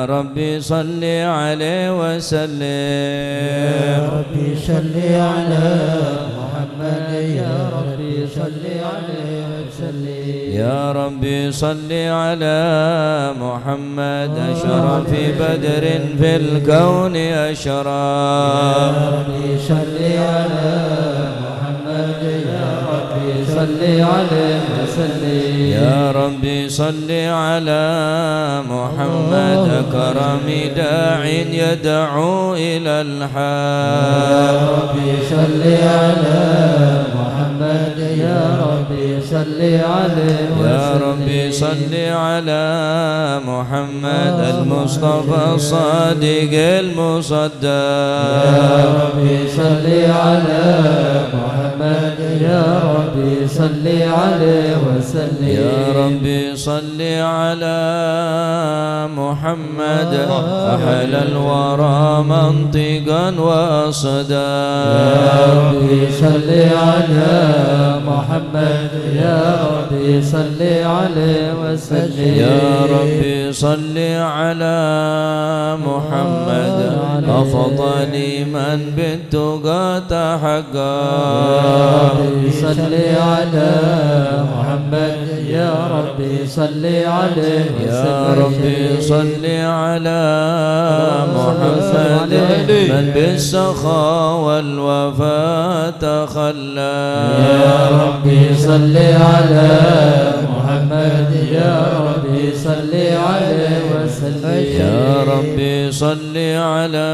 ربي صل عليه وسلم يا ربي صل على محمد يا ربي صل عليه وسلم يا ربي صل على محمد أشرف بدر في الكون أشرف يا ربي صل على محمد يا ربي صل عليه وسلم يا ربي صل على محمد أكرم داع يدعو إلى الحق يا ربي صل على محمد يا ربي صل عليه وسلم يا ربي صل على محمد المصطفى الصادق المصدق يا ربي صل على محمد يا ربي صل عليه وسلم يا ربي صل على محمد أحلى الورى منطقا وصدا يا ربي صل على محمد يا ربي صل عليه وسلم يا ربي صل على محمد أفضل من بالتقى تحقق يا ربي صل على محمد يا ربي صل عليه وسلم يا ربي صل على محمد من بالسخاء والوفاء تخلى يا ربي صل على محمد يا ربي صل عليه وسلم يا ربي صل على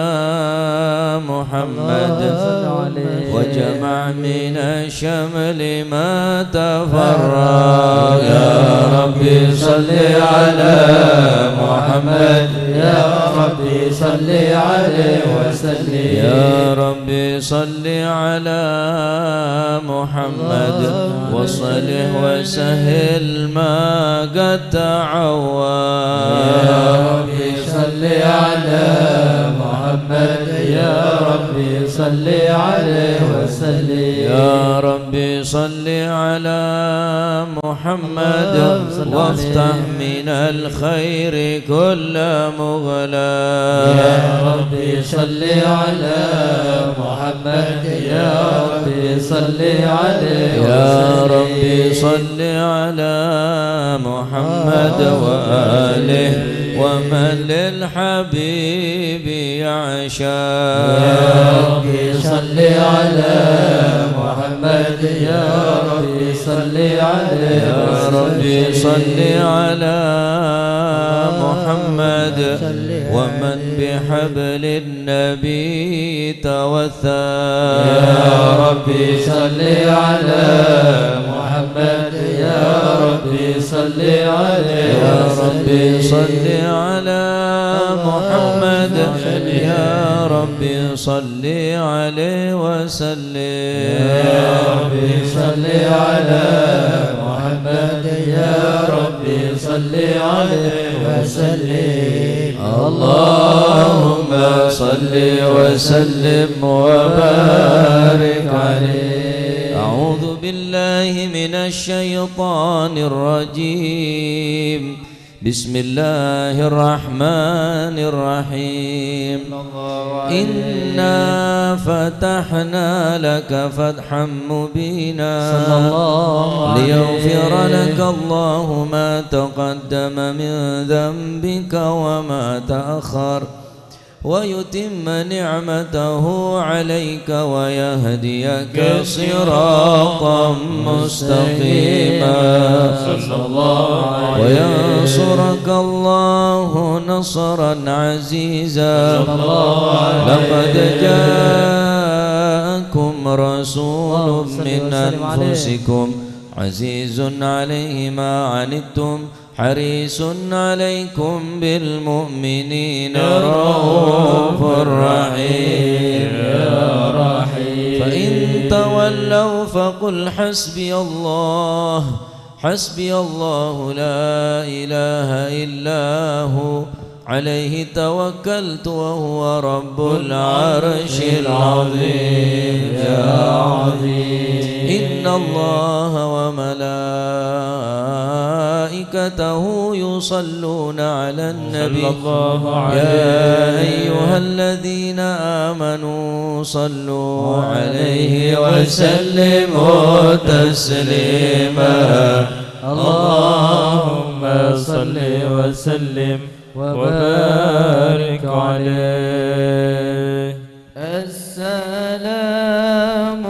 محمد وجمع من الشمل ما تفرق يا ربي صل على محمد يا ربي صل عليه وسلم يا ربي صل على محمد وصله وسهل ما قد تعوى يا ربي صل على محمد يا ربي صل عليه وسلم يا ربي صل على محمد وافتح من الخير كل مغلى يا ربي صل على محمد يا ربي صل عليه يا ربي صل على محمد وآله ومن للحبيب يعشى يا ربي صل على محمد يا ربي صل عليه يا ربي صل على محمد ومن بحبل النبي توثى يا ربي صل على محمد يا ربي صل عليه يا ربي صل على محمد يا ربي صل عليه وسلم يا ربي صل على محمد يا ربي صل عليه وسلم اللهم صل وسلم وبارك عليه. أعوذ بالله من الشيطان الرجيم. بسم الله الرحمن الرحيم. إنا فتحنا لك فتحا مبينا ليغفر لك الله ما تقدم من ذنبك وما تأخر ويتم نعمته عليك ويهديك صراطا مستقيما وينصرك الله نصرا عزيزا. لقد جاءكم رسول من أنفسكم عزيز عليه ما عنتم حريص عليكم بالمؤمنين رؤوف رحيم. فإن تولوا فقل حسبي الله حسبي الله لا إله إلا هو عليه توكلت وهو رب العرش العظيم. يا عظيم إن الله وملائكته وملائكته يصلون على النبي صلى الله عليه يا أيها الذين آمنوا صلوا عليه وسلموا تسليما اللهم صل وسلم وبارك عليه. السلام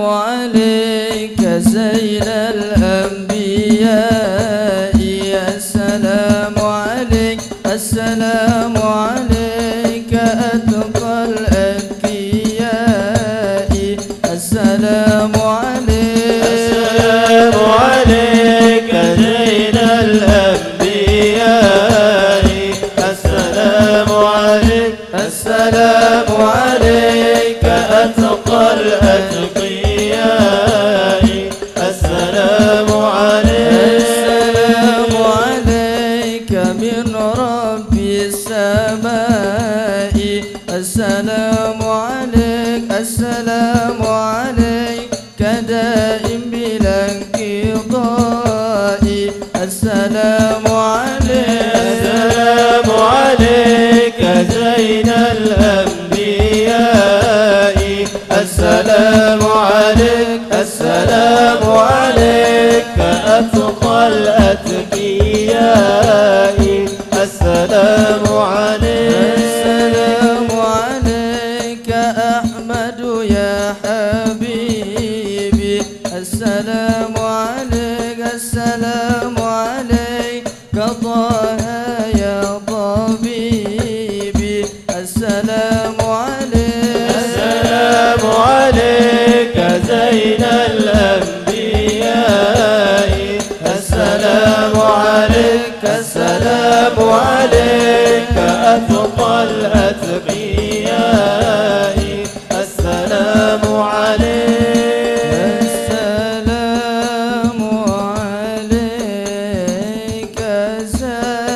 عليك زين الأنبياء السلام عليك السلام عليك زين السلام عليك زين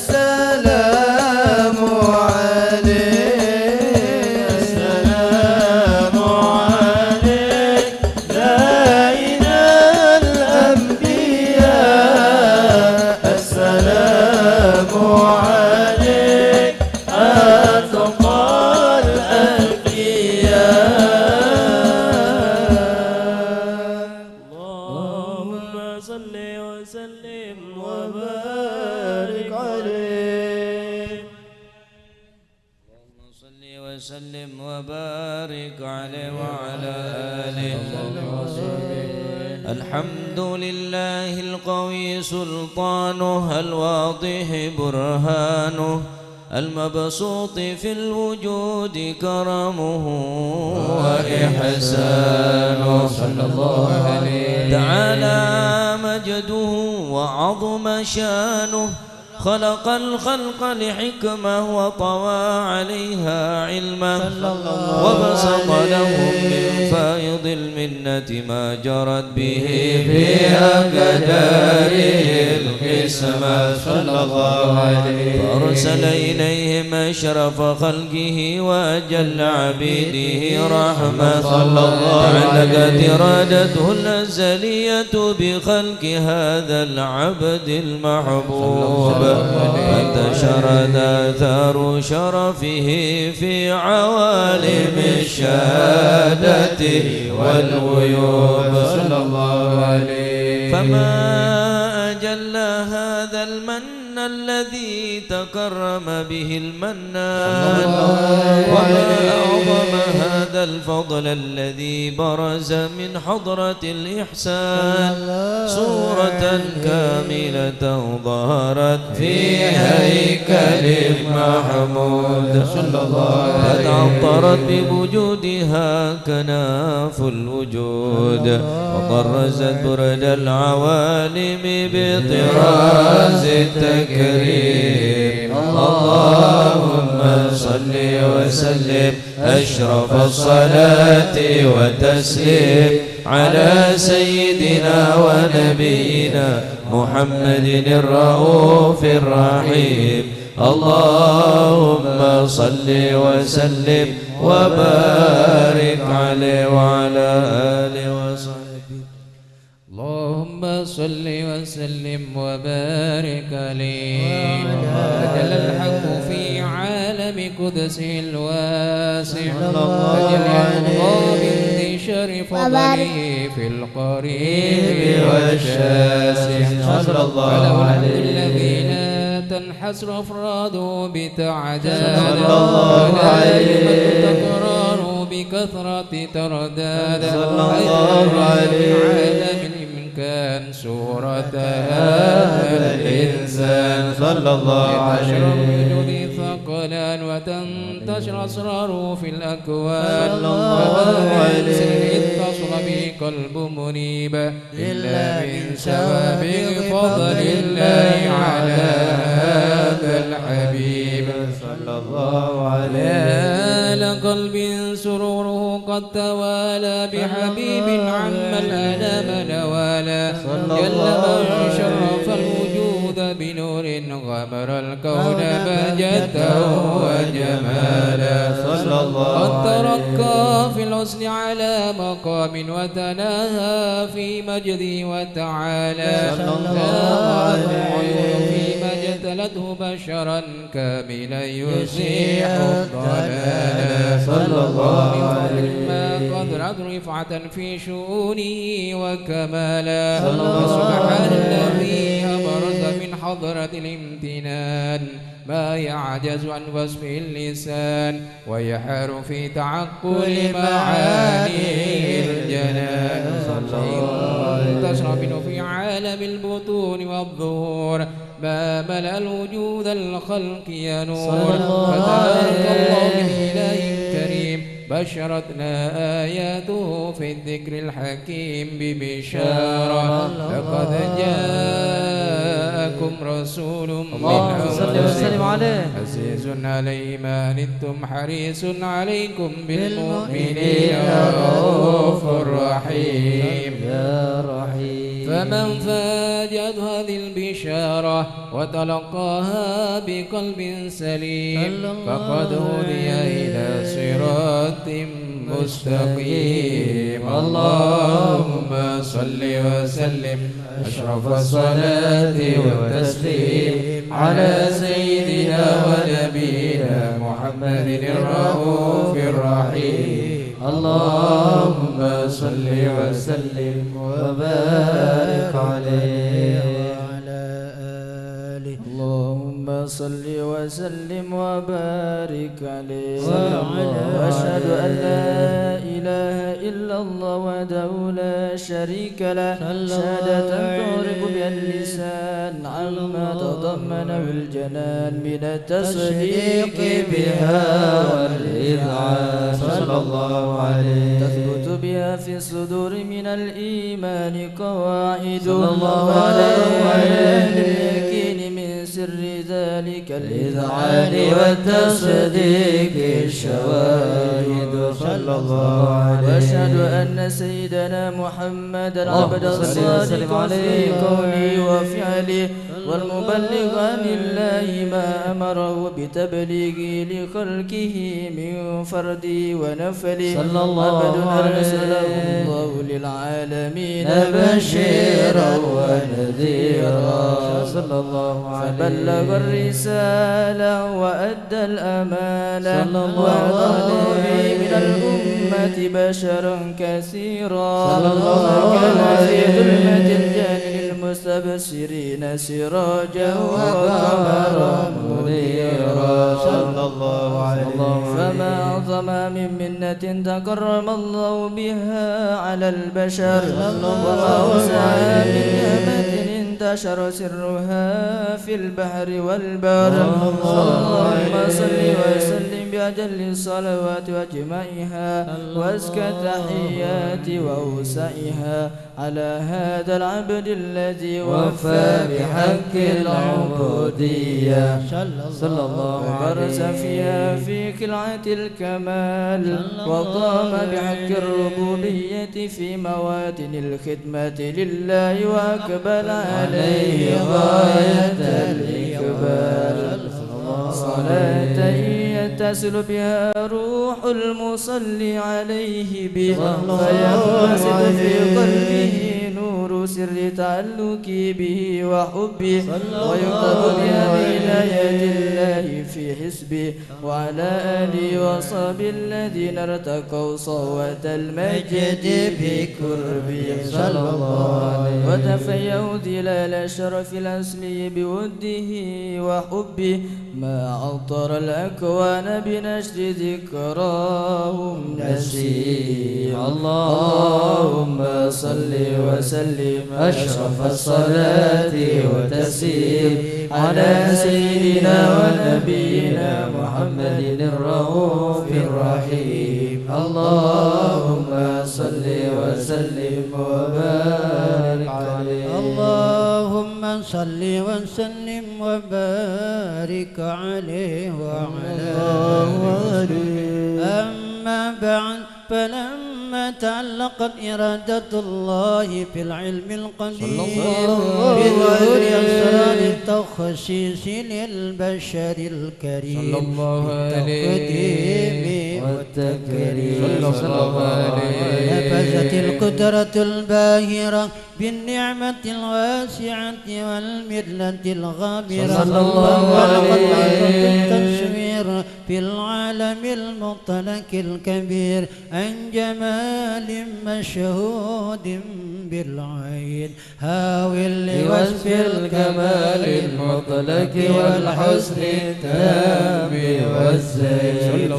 السلام عليك السلام عليك زين الأنبياء السلام عليك أتقى اللهم صل وسلم وبارك عليه. اللهم صل وسلم وبارك عليه وعلى آله. الحمد لله القوي سلطانه الواضح برهانه المبسوط في الوجود كرمه وإحسانه صلى الله عليه تعالى مجده وعظم شانه خلق الخلق لحكمة وطوى عليها علمه وبسط لهم من فائض المنة ما جرت به في أقداره القسمة صلى الله عليه فأرسل إليهم أشرف خلقه وأجل عبيده رحمة صلى الله عليه إرادته الأزلية بخلق هذا العبد المحبوب فانتشرت آثار شرفه في عوالم الشهادة والغيوب صلى الله عليه فما أجل هذا المن الذي تكرم به المنان وما أعظم هذا الفضل الذي برز من حضرة الإحسان صورة كاملة ظهرت في هيكل محمود صلى الله عليه فتعطرت بوجودها كناف الوجود وطرزت برد العوالم بطراز التكريم اللهم صل وسلم أشرف الصلاة وتسليم على سيدنا ونبينا محمد الرؤوف الرحيم اللهم صل وسلم وبارك عليه وعلى آله وصحبه اللهم صل وسلم وبارك عليه أجل الحق في عالم قدسه الواسع أجل الله بانتشار فضله في القريب والشاسع صلى الله عليه الذي لا تنحصر أفراده بتعداد تكرار بكثرة ترداد صلى الله عليه عالم كان صورة هذا الإنسان صلى الله عليه وسلم ثقلا وتنتشر أسراره في الأكوان اتصل به قلب منيب إلا من سوابق فضل الله على هذا الحبيب صلى الله عليه لقلب سروره قد توالى بحبيب عم الأنام نوالا جل من شرف الوجود بنور غمر الكون بهجة وجمالا صلى الله قد ترقى في الحسن على مقام وتناهى في مجده وتعالى صلى الله فيما جتلته بشرا كاملا يزيح الضلال صلى الله عليه ما قدرت رفعة في شؤونه وكمالا سبحان الذي أبرز من حضرة الامتنان ما يعجز عن وصفه اللسان ويحار في تعقل معاني الجنان تشرب منه في عالم البطون والظهور ما ملأ الوجود الخلق يا نور فتبارك الله بالإله الكريم بشرتنا آياته في الذكر الحكيم ببشارة لقد جاءكم رسول من أنفسكم عزيز عليه ما عنتم حريص عليكم بالمؤمنين رؤوف رحيم يا رحيم فمن فاجأت هذه البشارة وتلقاها بقلب سليم فقد هدي إلى صراط مستقيم. اللهم صل وسلم أشرف الصلاة والتسليم على سيدنا ونبينا محمد الرؤوف الرحيم. اللهم صل وسلم وبارك عليه وعلى آله. اللهم صل وسلم وبارك عليه وأشهد أن لا إله إلا الله وحده لا شريك له شهادة تعرف بها اللسان عما تضمنه الجنان من التصديق بها والإذعان صلى الله عليه. تثبت بها في الصدور من الإيمان قواعد صلى الله عليه اليقين من سر ذلك الإذعان والتصديق الشواهد صلى الله عليه. وأشهد أن سيدنا محمدا عبد الصادق في قوله وفعله والمبلغ عن الله ما أمره بتبليغه لخلقه من فرده ونفله صلى الله أرسله الله للعالمين بشيرا ونذيرا صلى الله عليه. فبلغ الرسالة وأدى الأمانة وأعطى من الأمة بشرا كثيرا وكان في ظلمة الجهل للمستبصرين سراجا وقمرا منيرا صلى الله عليه. فما أعظم من منة تكرم الله بها على البشر وما أوسع من نعمة انتشر سرها في البحر والبر. اللهم صل وسلم بأجل الصلوات وأجمعها وأزكى التحيات وأوسعها على هذا العبد الذي وفى بحق العبودية صلى الله عليه وبرز فيها في خلعة الكمال وقام بحق الربوبية في موادن الخدمة لله وأقبل عليه غاية الإقبال. صلاة يتصل بها روح المصلي عليه به فينبسط في قلبه نور سر تعلقي به وحبه ويكتب بها بولاية الله في حسبه وعلى آله وصحبه الذين ارتقوا صوت المجد بقربه صلى الله عليه وتفيأوا ظلال الشرف الأصلي بوده وحبه ما عطر الأكوان بنشر ذكراهم نسيم. اللهم صل وسلم أشرف الصلاة وتسليم على سيدنا ونبينا محمد الرؤوف الرحيم. اللهم صل وسلم وبارك عليه. اللهم صل وسلم وبارك عليه وعلى آله. أما بعد فلما تعلقت إرادة الله في العلم القدير بظهور أسرار التخصيص للبشر الكريم بالتقديم والتكريم نفذت القدرة الباهرة بالنعمة الواسعة والمدلة الغابرة وانطلقت التصوير في العالم المطلق الكبير عن جمال مشهود بالعين هاول لوصف الكمال المطلق والحسن التام والزين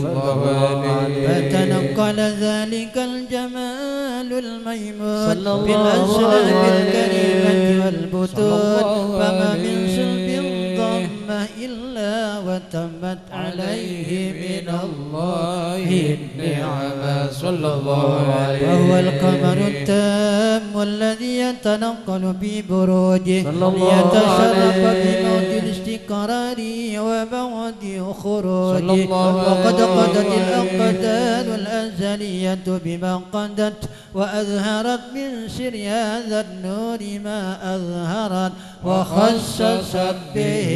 فتنقل ذلك الجمال الميمون بالأسلام الكريمة والبطون فما من سلب ضم إلا وتمت عليه من الله النعمة صلى الله عليه. وهو القمر التام الذي يتنقل ببروجه ليتشرف بموت الاستقرار وموت خروجه. وقد قضت الأقدار الأزلية بما قضت وأظهرت من سر هذا النور ما أظهرت وخصصت به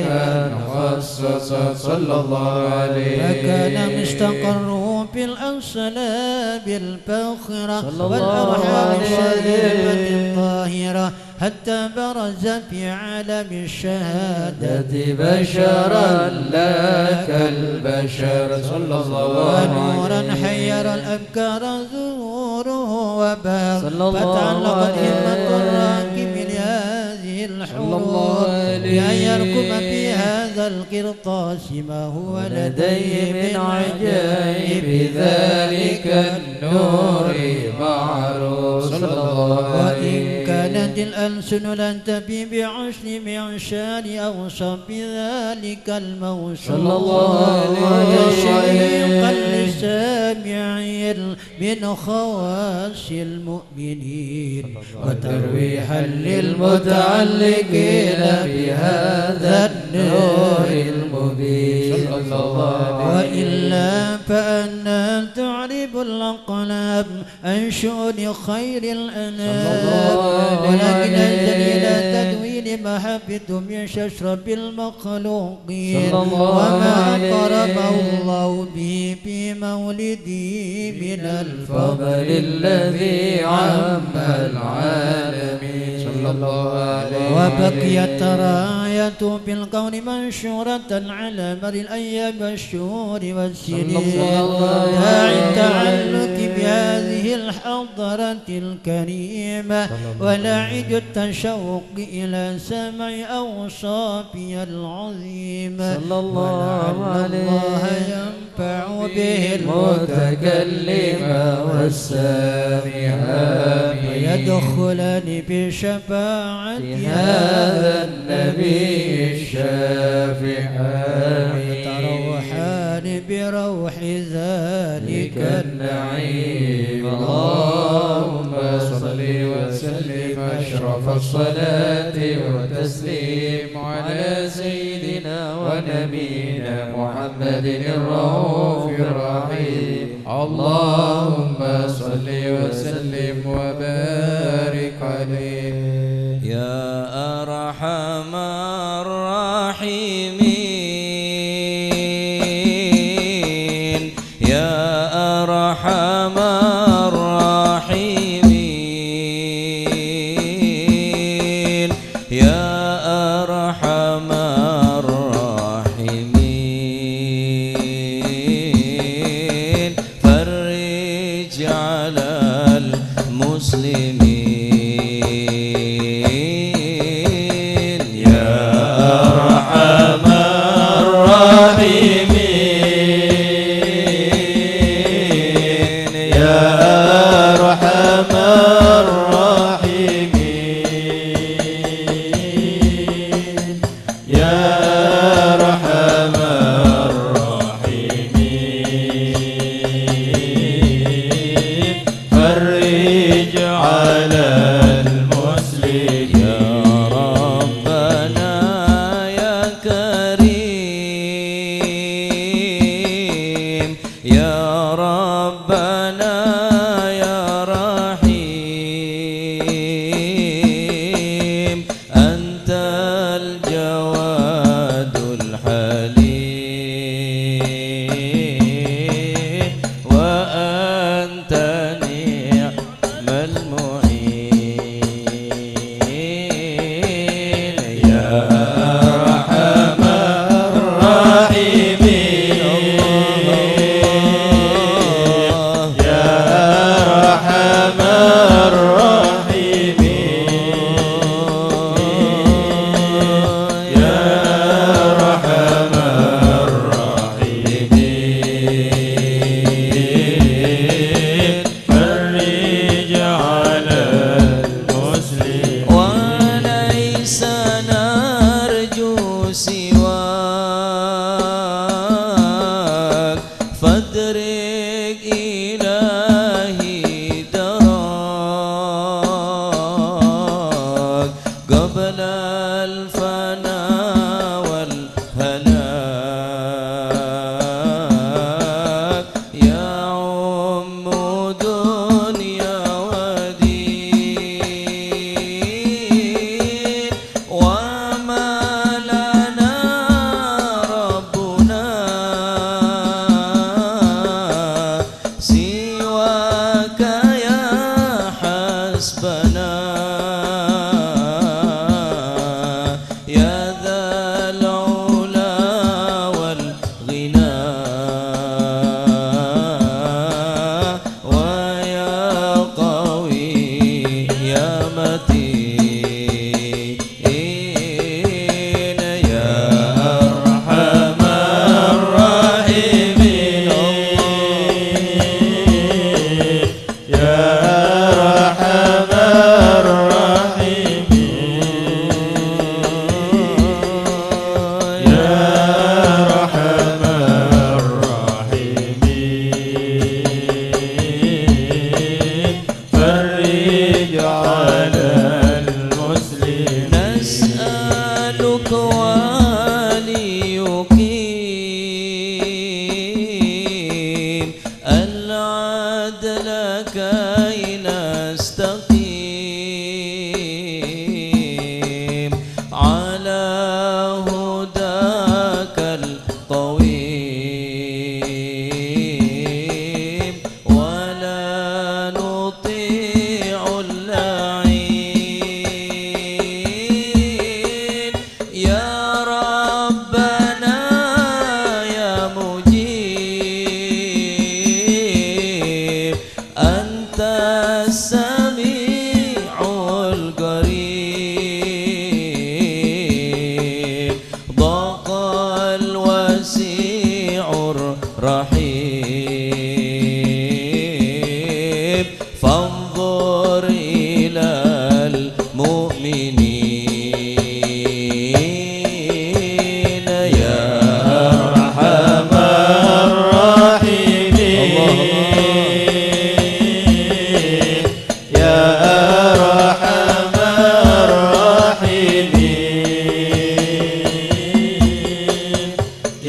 من خصص صلى الله عليه. فكان مستقره في الأنصلاب الفاخرة والأرحام الشريفة الطاهرة حتى برز في عالم الشهادة بشرا لا كالبشر صلى الله عليه. ونورا حير الأبكار ظهوره وبهر فتعلقت همة الراكب لهذه الحروف بأن يركب في هذا القرطاس ما هو لديه من عجائب ذلك النور معروف صلى الله عليه. وإن كانت الألسن لن تبي بعشر معشار أوصف بذلك الموصوف صلى الله عليه. تشريقا للسامعين من خواص المؤمنين وترويحا للمتعلقين بهذا النور المبين صلى الله عليه. وإلا فأنا تعرب الأقلام عن شؤون خير الأنام ولكن الدليل تدوي لمحبة من ششرب المخلوقين وما أقربه الله به في مولده من الفضل الذي عم العالمين صلى الله عليه. وبقيت راية في الكون منشورة على مر الأيام والشهور والسنين داعي التعلق بهذه الحضرة الكريمة ولاعج التشوق إلى سمع أوصافها العظيمة ولعل الله ينفع به المتكلم والسامع ويدخلان بشفاعة هذا النبي الشافع ويتروحان بروح ذلك النعيم. اللهم صل وسلم أشرف الصلاة والتسليم على سيدنا ونبينا محمد الرؤوف الرحيم. اللهم صل وسلم وبارك عليه. يا أرحم الراحمين يا أرحم الراحمين يا أرحم الراحمين فرج على المسلمين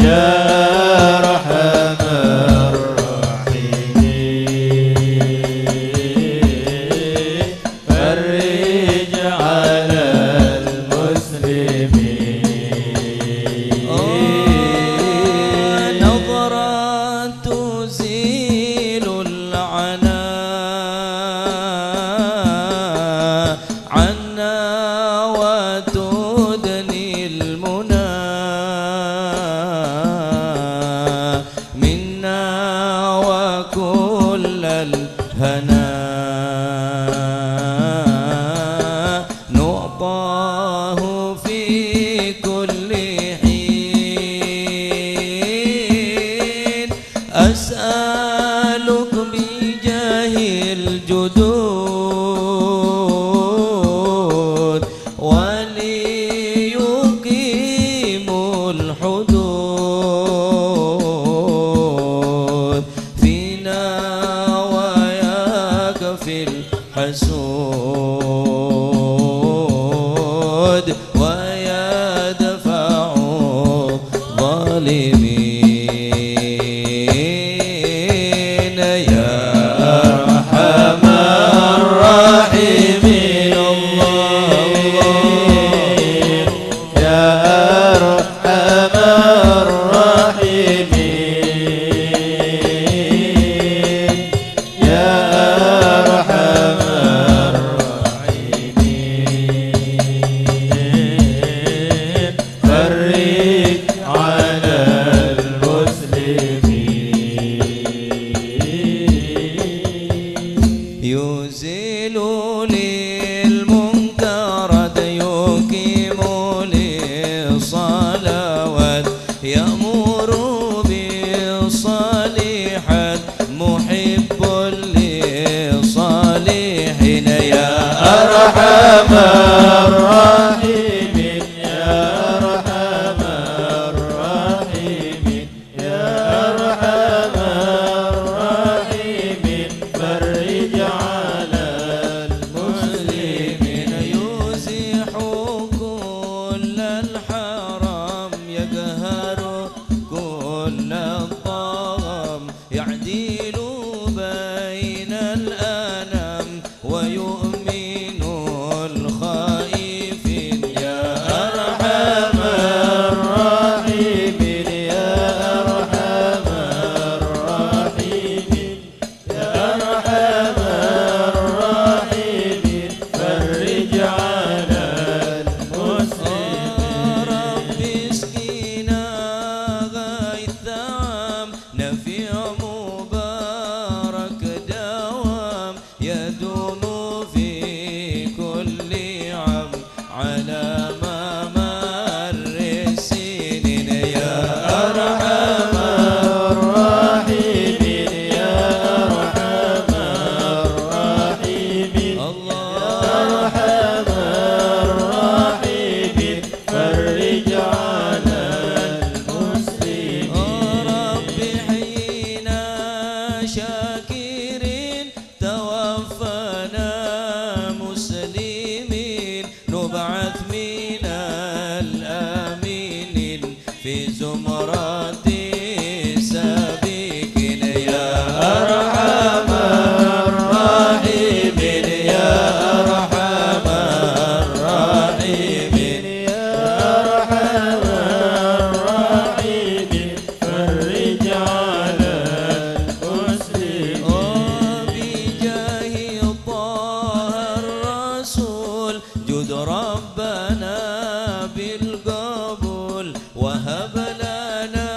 يا أرحم الراحمين فرج على المسلمين نظرة تزيل العنا عنا وتدني المنى منا وكل الهنا نعطاه في كل حين أسألك بجاه الجدود وليقيم الحدود فينا ويكفي الحسود ويدفع الظالمين يا أرحم الراحمين يا أرحم الراحمين يا أرحم الراحمين فرج على المسلمين يزيل للمنكر يقيم للصلوات يأمر بالصالحات محب للصالحين يا أرحم الراحمين يا أرحم الراحمين يا أرحم الراحمين فرج على المسلمين يزيح كل الحرام يقهر كل الطغم يعدل بين الأنام ويؤمن الخائفين يا أرحم الراحمين يا أرحم الراحمين يا أرحم الراحمين فرج على المسلمين رب اسقنا غيث عام نفيع مبارك دوام يدوم في كل عام على ممر السنين يا أرحم الراحمين يا أرحم الراحمين الله أرحم الراحمين فرج على المسلمين رب حينا شاكرين توفنا مسلمين نبعث من الآمنين في زمرة السابقين يا أرحم الراحمين يا أرحم الراحمين يا أرحم الراحمين فرج على المسلمين بجاه طه الرسول جد ربنا بالقبول وهب لنا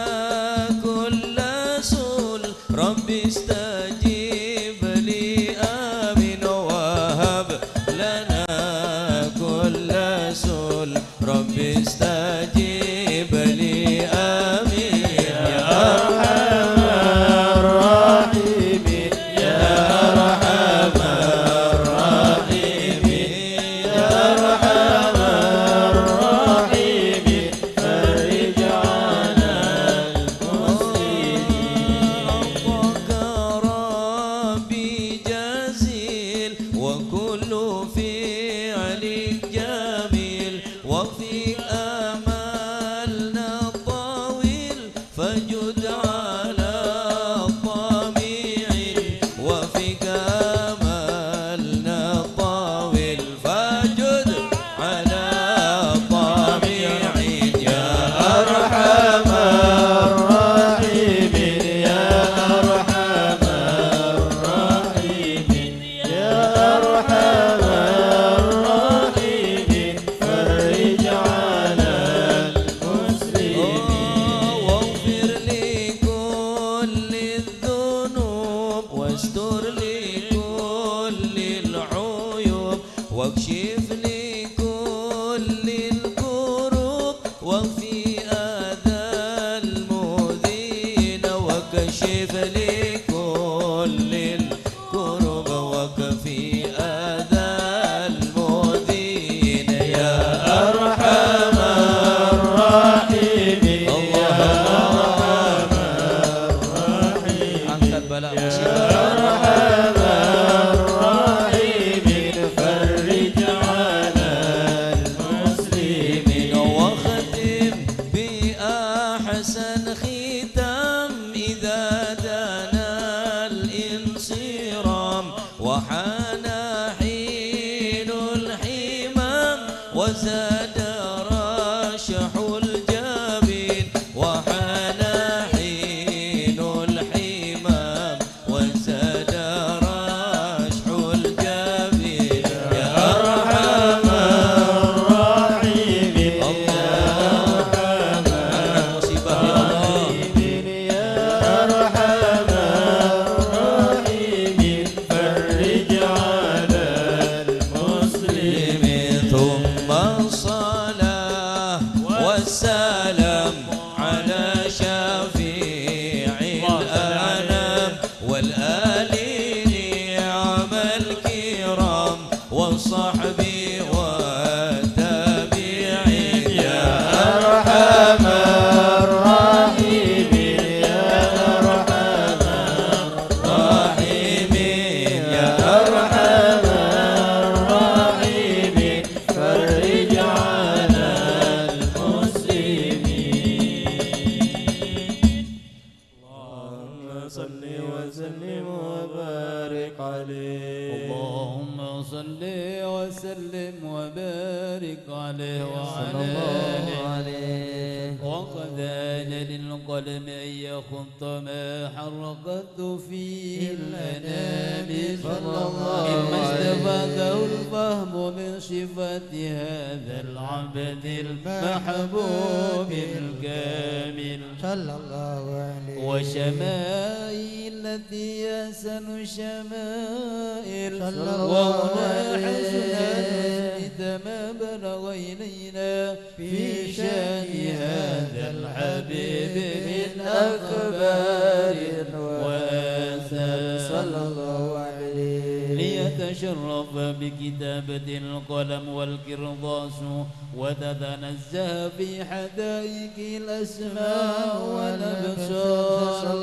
فجد على طميع وفيك أملنا الطاويل فجد على طميع يا أرحم الراحمين يا أرحم الراحمين يا أرحم الراحمين فرج على المسلمين واغفر لكل الذنوب واستر لكل العيوب واكشف لكل الكروب وفي أذى المؤذين وكشف لكل الكروب وكفي أذى المؤذين يا أرحم الراحمين يا أرحم الراحمين angkat bala musibah أرحم الراحمين فرج على المسلمين واختم بأحسن ختام إذا دنا الانصرام وحان حين الحمام وزاد راشح الجبين وحان حين الحمام وزاد راشح الجبين يا أرحم الراحمين يا أرحم المصيبة يا الله يا أرحم الراحمين فرج على المسلمين ثم الصلاة والسلام على شفيع الأنام والآل نعم الكرام والصحب والتابعين يا أرحم الراحمين يا أرحم الراحمين يا أرحم الراحمين فرج على المسلمين اللهم صل وسلم وبارك عليه اللهم صل وسلم وبارك عليه وعلى آله وقد آن للقلم أن يخط ما حرقته فيه الأنام صلى الله عليه استفاده الفهم من صفات هذا العبد المحبوب الكامل صلى الله عليه وشمائل التي يسن شمائل صلى الله وهنا عليه حسن ما بلغ إلينا في شان هذا الحبيب من أخبار وآثار صلى الله عليه ليتشرف بكتابة القلم والكرضاس وتتنزه في حدائق الأسماء والأبصار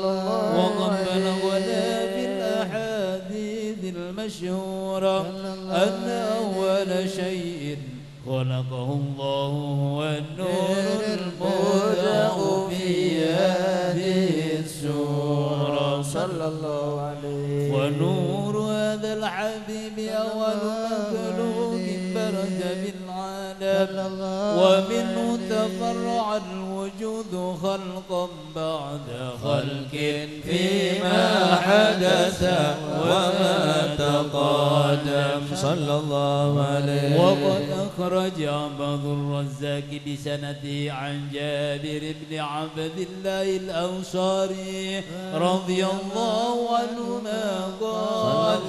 وقد بلغنا في الأحاديث المشهورة أن أول شيء خلقه الله هو النور المودع في هذه السورة صلى الله عليه ونور هذا الحبيب أول مخلوق برز بالعالم ومنه تفرع الوجود خلقا بعد خلق فيما حدث وما تقدم صلى الله عليه وقد أخرج عبد الرزاق بسنده عن جابر بن عبد الله الأنصاري رضي الله عنهما قال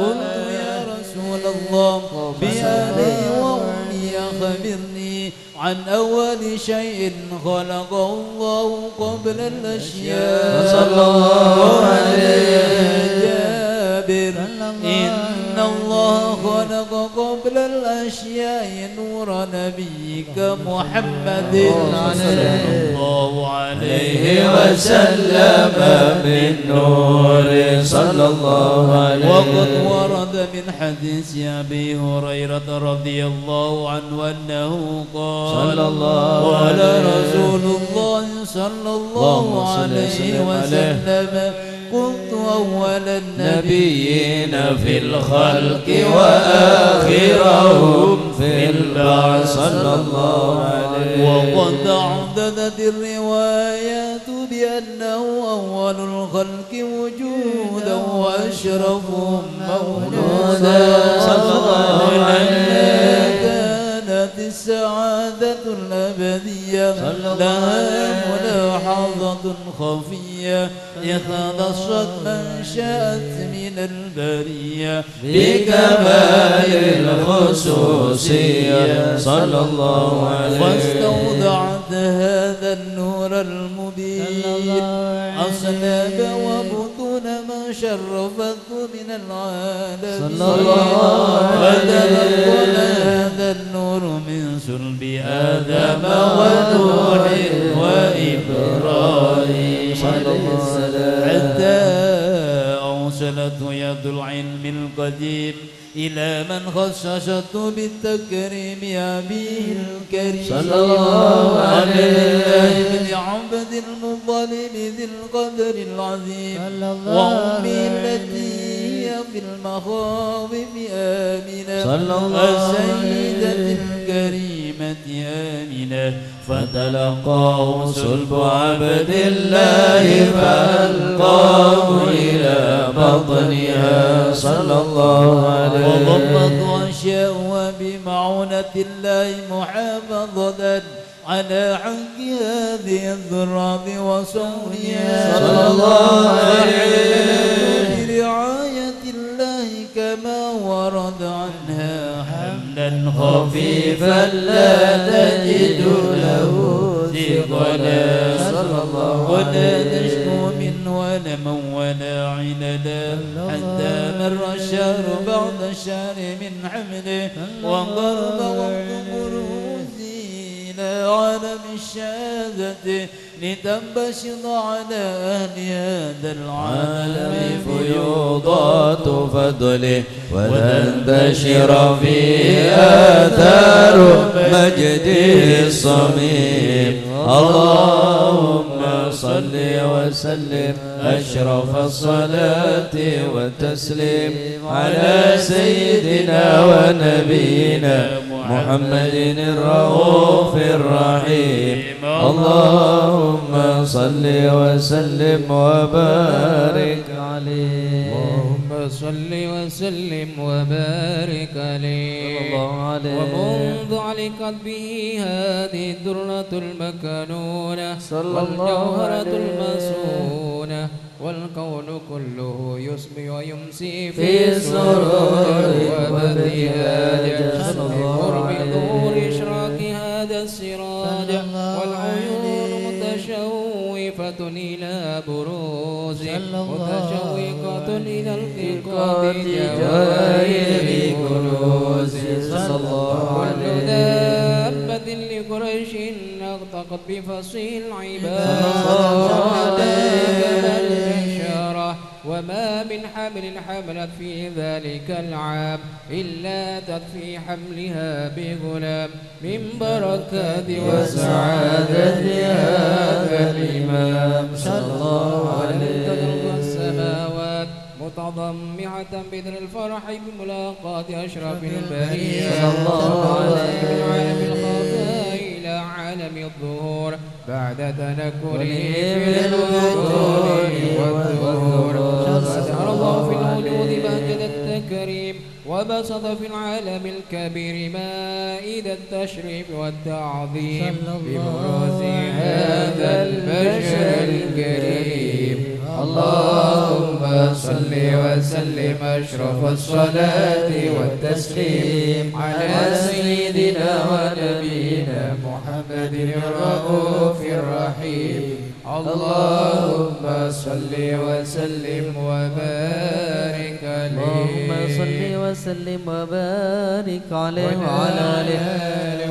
قلت يا رسول الله بأبي وأمي أخبرني عن أول شيء خلقه الله قبل الأشياء صلى الله عليه جابر إن الله خلق قبل الأشياء نور نبيك محمد صلى الله عليه وسلم بالنور صلى الله عليه وقد ورد من حديث أبي هريرة رضي الله عنه أنه قال قال رسول الله صلى صلى الله عليه وسلم كنت أول النبيين في الخلق وآخرهم في البعث صلى الله عليه. وقد تعددت الروايات بأنه أول الخلق وجودا وأشرفهم مولودا صلى الله عليه. كانت السعادة الأبدية لها ملاحظة خفية اختصت من شاءت من البرية بكمال الخصوصية صلى الله عليه. واستودعت هذا النور المبين أصلاب وبطون ما شرفته من العالم صلى الله عليه. هذا النور من صلب آدم ونوح وإبراهيم صلى الله عليه وسلم حتى أوصلته يد العلم القديم إلى من خصصته بالتكريم أبيه الكريم صلى الله عليه. بن عبد المطلب ذي القدر العظيم وأمي التي هي في المخاوف آمنة صلى الله السيدة الكريمة آمنة فتلقاه صلب عبد الله فألقاه إلى بطنها صلى الله عليه. وضمت أشياء بمعونة الله محافظة على حق هذه الذرات وصونها صلى الله عليه. برعاية الله كما ورد عنها حملا خفيفا لا تجد له ثقلا صلى الله عليه. ولا نشكو منه ولا من ولا عندا حتى مر الشهر بعد الشهر من حمله وقرب وقت بروزه عالم الشهادة لتنبسط على أهل هذا العالم فيوضات فضله وتنتشر فيه آثار مجده الصميم. اللهم صل وسلم أشرف الصلاة والتسليم على سيدنا ونبينا محمد الرؤوف الرحيم. اللهم صل وسلم وبارك عليه. اللهم صل وسلم وبارك عليه. ومنذ علقت به هذه الدرة المكنونة والجوهرة المسونة والكون كله يسمي ويمسي في سرور وابتهاج بقرب ظهور إشراق هذا السراج والعيون متشوفة إلى بروز متشوقة إلى التقاط جواهر كنوز صلى الله عليه. كل دابة لقريش نطقت بفصيل العباد البشارة وما من حمل حملت في ذلك العام إلا تكفي حملها بغلام من بركات وسعادة هذا الإمام صلى الله عليه. تدرك السماوات متضمعة بذر الفرح بملاقاة أشرف البرية صلى الله عليه. من عالم الخفاء إلى عالم الظهور بعد تنكره في الوجود والظهور. فتح الله في الوجود بهجة التكريم وبسط في العالم الكبير مائدة التشريف والتعظيم ببروز هذا البشر الكريم. اللهم صل وسلم أشرف الصلاة والتسليم على سيدنا ونبينا محمد الرؤوف الرحيم. اللهم صل وسلم وبارك عليه. اللهم صل وسلم وبارك عليه وعلى آله.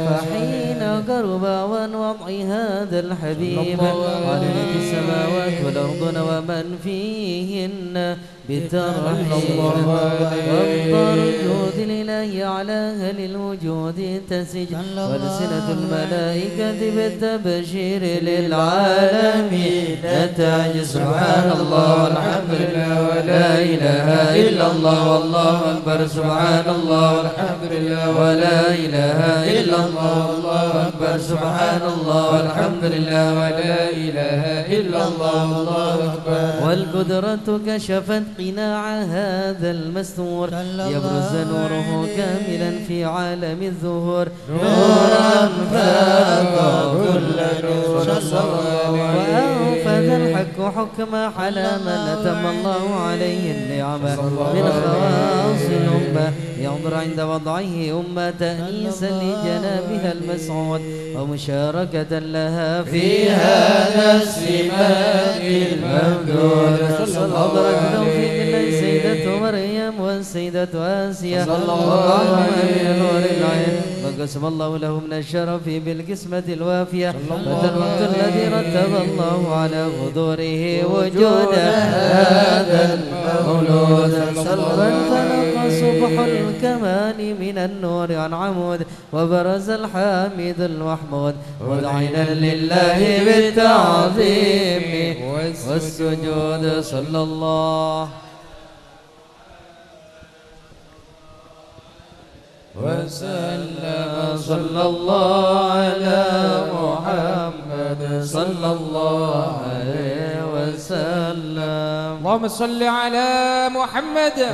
فحين قرب عن وضع هذا الحبيب على السماوات والأرض ومن فيهن بالترحيب وامطر جود الإله على أهل الوجود تسج وألسنة الملائكة بالتبشير للعالمين نتاج سبحان الله والحمد لله ولا إله إلا الله والله أكبر سبحان الله والحمد لله ولا إله إلا الله والله أكبر سبحان الله والحمد لله ولا إله إلا الله والله أكبر والقدرة كشفت قناع هذا المستور يبرز نوره كاملا في عالم الظهور نورا فاق كل نور وأنفذ الحق حكما على من أتم الله عليه النعمة من خواص الأمة ينظر عند وضعه أمة تأنيسا لجنابها المسعود ومشاركة لها في هذا السماء الممدود أدركنا في كل سيدة مريم والسيدة آسيا وقعهم من نور العين وقسم الله له من الشرف بالقسمة الوافية متى الوقت الذي رتب الله على حضوره وجود هذا المولود فانطلق صبح الكمال من النور عن عمود وبرز الحامد المحمود مذعنا لله بالتعظيم والسجود صلى الله وسلم صلى الله على محمد صلى الله عليه وسلم اللهم صل على محمد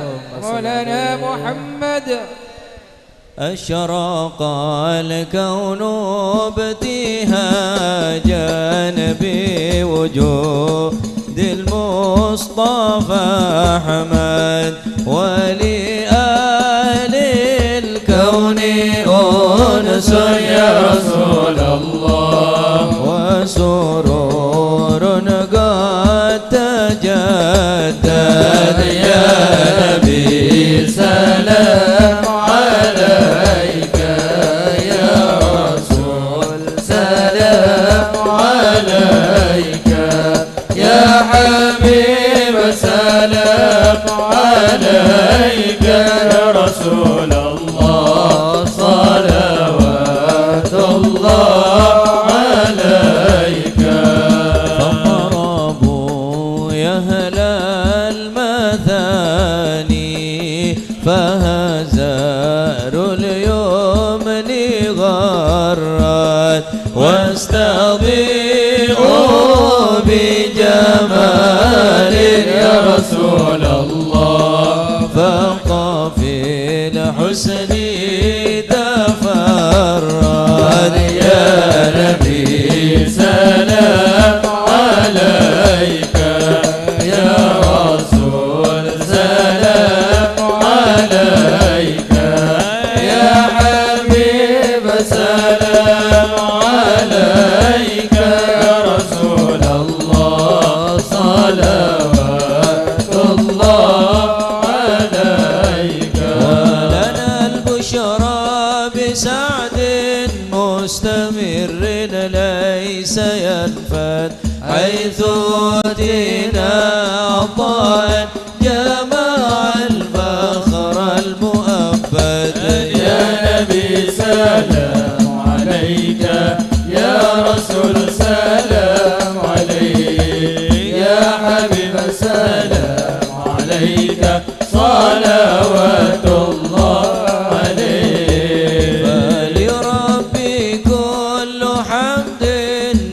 مولانا محمد أشرق الكون ابتهاجا بوجود المصطفى أحمد ولآل الكون أنس يا رسول الله وسرور قد تجدد يا نبي سلام عليك يا رسول سلام عليك يا حبيب سلام عليك يا رسول الله صلوات الله عليك فقربوا يا أهل المثاني فهزار اليمن غرت واستضيئوا بجمال يا رسول الله فاق في الحسن تفرد يا نبي سلام عليك يا رسول سلام عليك يا حبيب سلام عليك يا رسول الله صلوات الله عليك ولنا البشرى بسعد مستمر ليس ينفد حيث أوتينا عطاء جمع الفخر المؤبد يا نبي سلام عليك يا رسول سلام عليك يا حبيب سلام عليك صلوات الله عليك فلربي كل حمد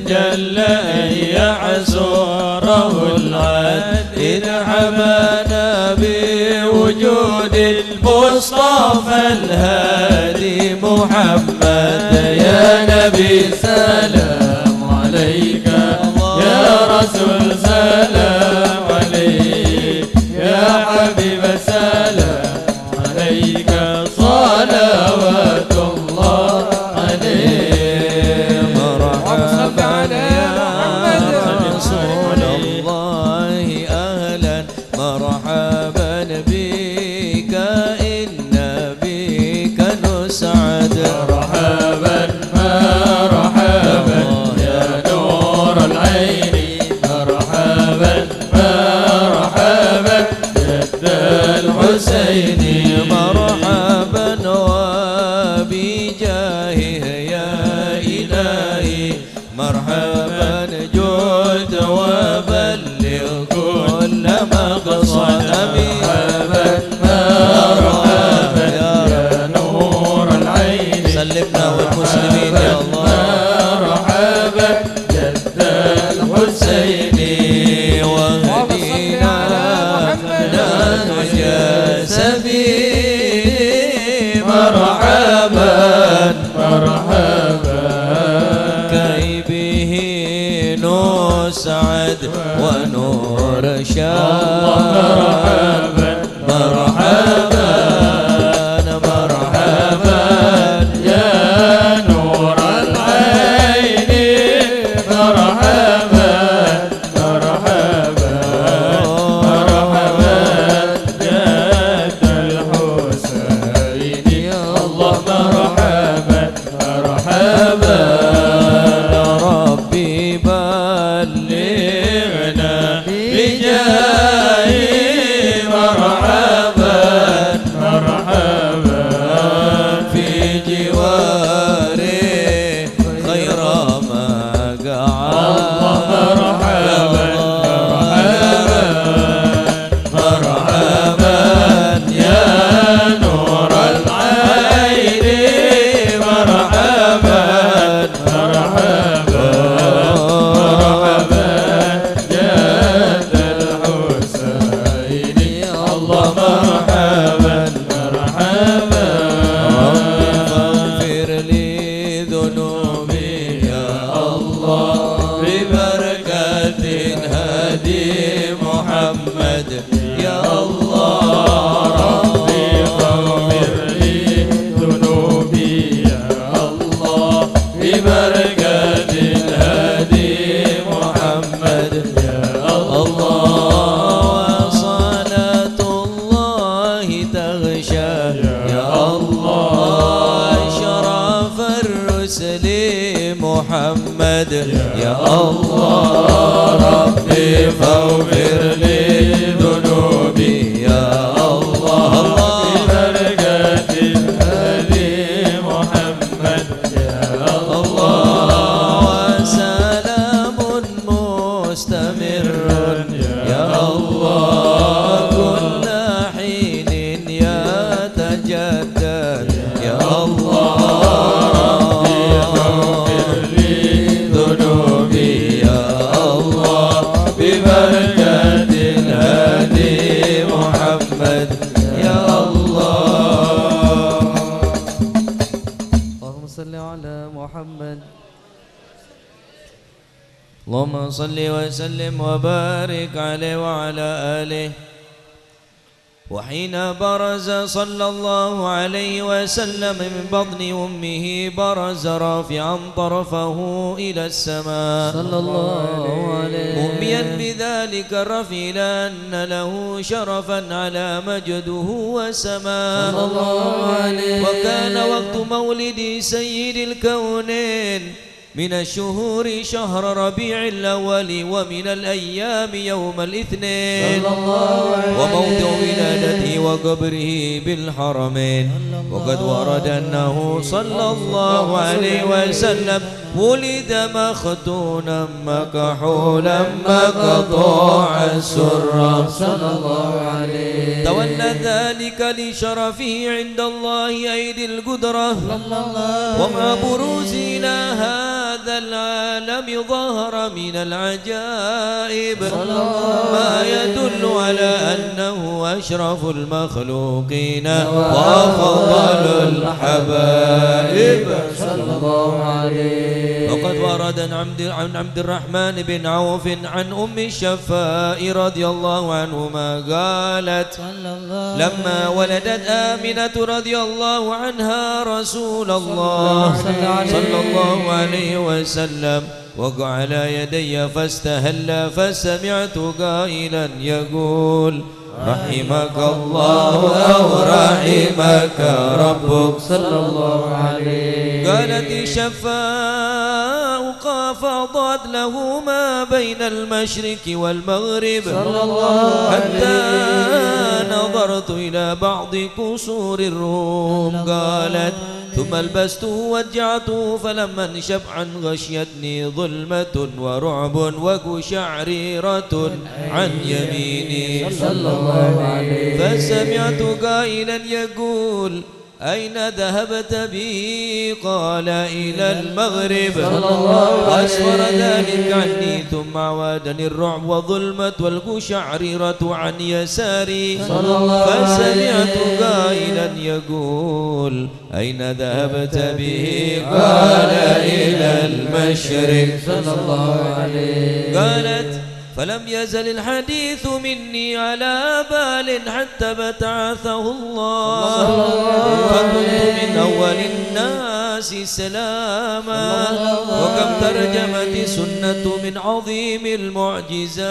جل أن يعزره العد إذ حمانا بوجود المصطفى الهادي محمد يا نبي سلام عليك يا رسول سلام عليك يا حبيب سلام عليك صلوات الله عليك مرحبا يا رسول الله أهلا مرحبا بك إن بك نسعد مرحبا مرحبا يا نور العين مرحبا الحسين واهدنا نهج سبيل مرحبا مرحبا كي به نسعد ونرشد مرحبا مرحبا مرحبا يا نور العين مرحبا مرحبا مرحبا جد الحسين يا الله مرحبا مرحبا ربي بلغنا بجاه مرحبا مرحبا في جواره خير ما قعد مرحبا مرحبا يا نور العين مرحبا مرحبا مرحبا جد الحسين الله مرحبا مرحبا ربي فاغفر لي ذنوبي يا الله ببركة هدي محمد يا الله ربي فاغفر لي ذنوبي يا الله ببركة هدي محمد يا الله وصلاة الله تغشى يا الله شرف الرسل محمد يا الله ربي فاغفر لي ذنوبي يا الله ببركة هدي محمد يا الله وسلام مستمر يا الله كل حين يتجدد يا الله اغفر لي ذنوبي يا الله ببركة الهادي محمد يا الله اللهم صل على محمد اللهم صل وسلم وبارك عليه وعلى آله وحين برز صلى الله عليه وسلم من بطن أمه برز رافعا طرفه إلى السماء صلى الله عليه مؤميا بذلك الرفيع لأن له شرفا على مجده وسماء صلى الله عليه وكان وقت مولد سيد الكونين من الشهور شهر ربيع الأول ومن الأيام يوم الاثنين صلى الله عليه وموضع ولادته وقبره بالحرمين وقد ورد أنه صلى الله عليه وسلم ولد مختونا مكحولا مقطوع السر صلى الله عليه تولى ذلك لشرفه عند الله أيدي القدرة ومع بروز إلى هذا العالم ظهر من العجائب ما يدل على أنه أشرف المخلوقين وأفضل الحبائب صلى الله عليه وقد ورد عن عبد الرحمن بن عوف عن أم الشفاء رضي الله عنهما قالت لما ولدت آمنة رضي الله عنها رسول الله صلى الله عليه وسلم وقع على يدي فاستهل فسمعت قائلا يقول رحمك الله أو رحمك ربك صلى الله عليه قالت الشفاء فأضاد له ما بين المشرق والمغرب صلى الله حتى نظرت إلى بعض قصور الروم قالت ثم البسته وجعته فلما انشب عن غشيتني ظلمة ورعب وقشعريرة عن يميني صلى الله عليه فسمعت قائلا يقول أين ذهبت بي قال إلى المغرب أسفر ذلك عني ثم عوادني الرعب وظلمت والقشعريرة عن يساري فسمعت قائلا يقول أين ذهبت به قال إلى المشرق صلى الله عليه. قالت فلم يزل الحديث مني على بال حتى بتعثه الله فكنت من أول الناس سلاما وكم ترجمت سنة من عظيم المعجزات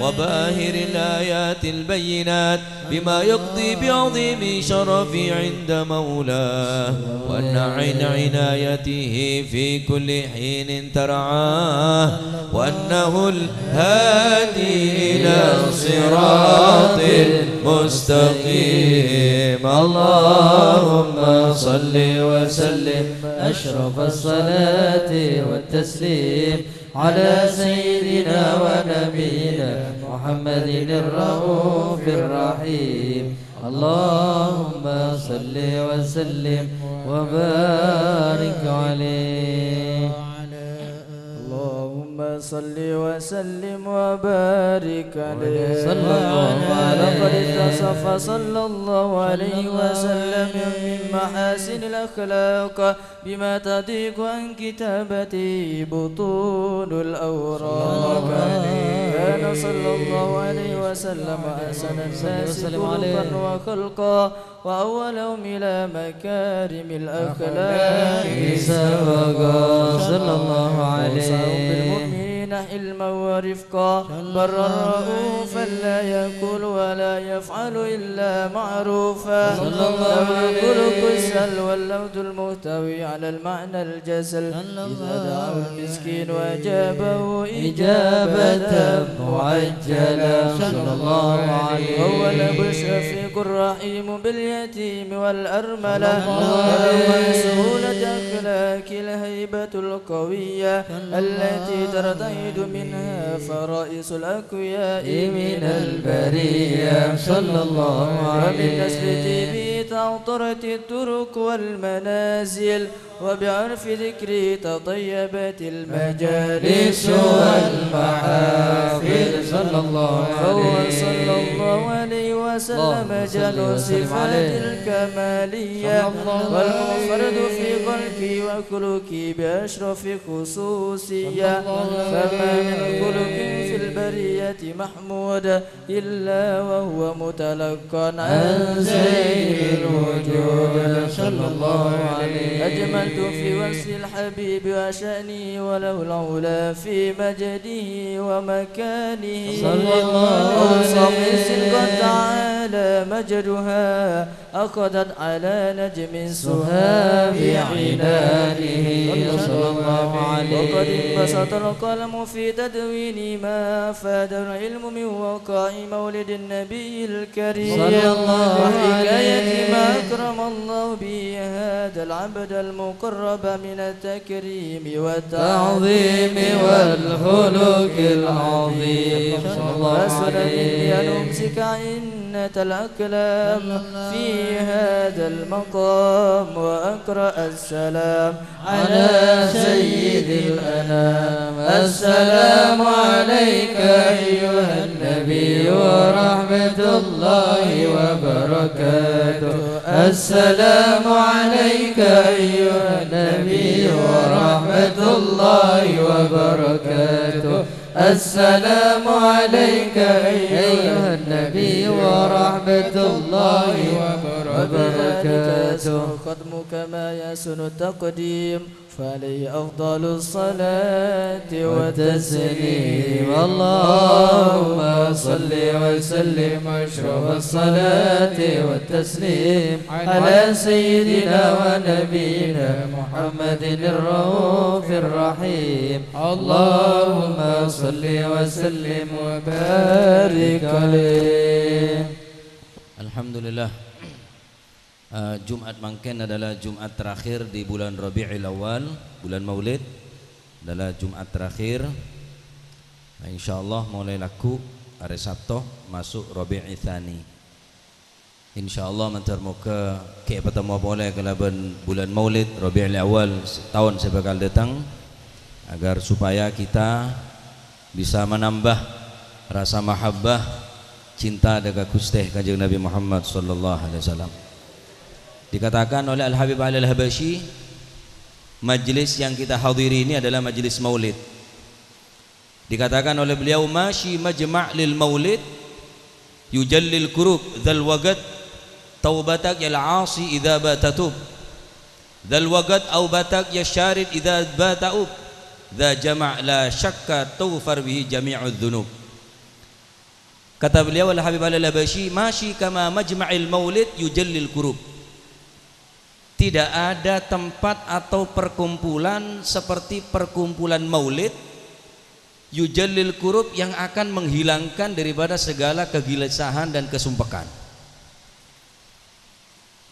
وباهر الآيات البينات بما يقضي بعظيم شرفي عند مولاه وأن عن عنايته في كل حين ترعاه وأنه الهادي إلى صراط مستقيم. اللهم صل وسلم أشرف الصلاة والتسليم على سيدنا ونبينا محمد الرؤوف الرحيم. اللهم صل وسلم وبارك عليه. اللهم صل وسلم وبارك عليه. صلى الله عليه. لقد اتصف صلى الله عليه وسلم من محاسن الأخلاق بما تضيق عن كتابته بطون الأوراق. كان صلى الله عليه وسلم أحسن الناس خلقا وخلقا وأولهم إلى مكارم الأخلاق سبقا صلى الله عليه. بالمؤمنين حلما ورفقا برا رؤوفا لا يأكل ولا يفعل إلا معروفا صلى الله عليه. خلق السل واللوذ المحتوي على المعنى الجسل إذا دعا المسكين وأجابه إجابة معجلة صلى الله عليه. هو الأب الشفيق الرحيم باليتيم والأرملة ومن سهولة أخلاق الهيبة القوية التي ترتعد منها فرائس الأقوياء من البرية صلى الله عليه. ومن نسل به تعطرت الطرق والمنازل وبعرف ذكري تطيبت المجالس والمحافل صلى الله عليه. صلى الله عليه وسلم جل صفات الكمالية والمنفرد في خلقي وخلقي بأشرف خصوصية فما من خلق في البرية محمود إلا وهو متلقى عن سيد الوجود صلى الله عليه. أجملت في وصف الحبيب وشأنه وله العلا في مجده ومكانه صلى الله عليه. قد تعالى مجدها أخذت على نجم سهام عنانه صلى الله عليه. وقد انبسط القلم في تدوين ما أفاد العلم من وقاع مولد النبي الكريم صلى الله وحكاية ما أكرم الله به هذا العبد المقرب من التكريم والتعظيم والخلق العظيم صلى الله عليه. أن أمسك عنة الأكلام في هذا المقام وأقرأ السلام على سيد الأنام. السلام عليك أيها النبي ورحمة الله وبركاته. السلام عليك أيها النبي ورحمة الله وبركاته. السلام عليك أيها النبي ورحمة الله وبركاته. ختمك ما يسن التقديم فعليه أفضل الصلاة والتسليم. اللهم صل وسلم أشرف الصلاة والتسليم على سيدنا ونبينا محمد الرؤوف الرحيم. اللهم صل وسلم وبارك عليه. Alhamdulillah. Jumat mangken adalah Jumat terakhir di bulan Rabiul Awal, bulan Maulid adalah Jumat terakhir. Nah, insyaallah mulai laku hari Sabtu masuk Rabiul Tsani. Insyaallah mentar muka ke pertama boleh kalaban bulan Maulid Rabiul Awal tahun sebakal datang agar supaya kita bisa menambah rasa mahabbah cinta dengan Gusti Kanjeng Nabi Muhammad sallallahu alaihi wasallam. Dikatakan oleh Al-Habib Ali Al-Habashi, majlis yang kita hadiri ini adalah majlis Maulid. Dikatakan oleh beliau, masyi majma' lil Maulid yujallil kurub dzal waqt taubatak yal 'asi idza batatub dzal waqt au batak yasharid idza bata'ub dza jama' la syakka tawfar bihi jami'udz dzunub. Kata beliau Al-Habib Al-Habashi, masyi kama majma'il maulid yujallil kurub. Tidak ada tempat atau perkumpulan seperti perkumpulan maulid yujallil kurub yang akan menghilangkan daripada segala kegelisahan dan kesumpekan.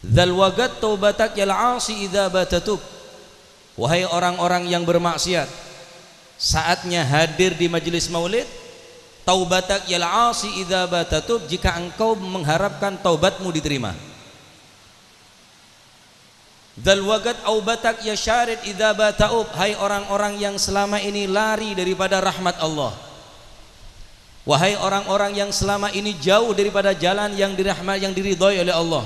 Dzal waqt taubatak yal 'asi idza batatub. Wahai orang-orang yang bermaksiat, saatnya hadir di majelis maulid. Taubatak yal 'asi idza batatub, jika engkau mengharapkan taubatmu diterima. Dzal waqt au batak yasharid idza bata'ub, hai orang-orang yang selama ini lari daripada rahmat Allah. Wahai orang-orang yang selama ini jauh daripada jalan yang dirahmat, yang diridhai oleh Allah.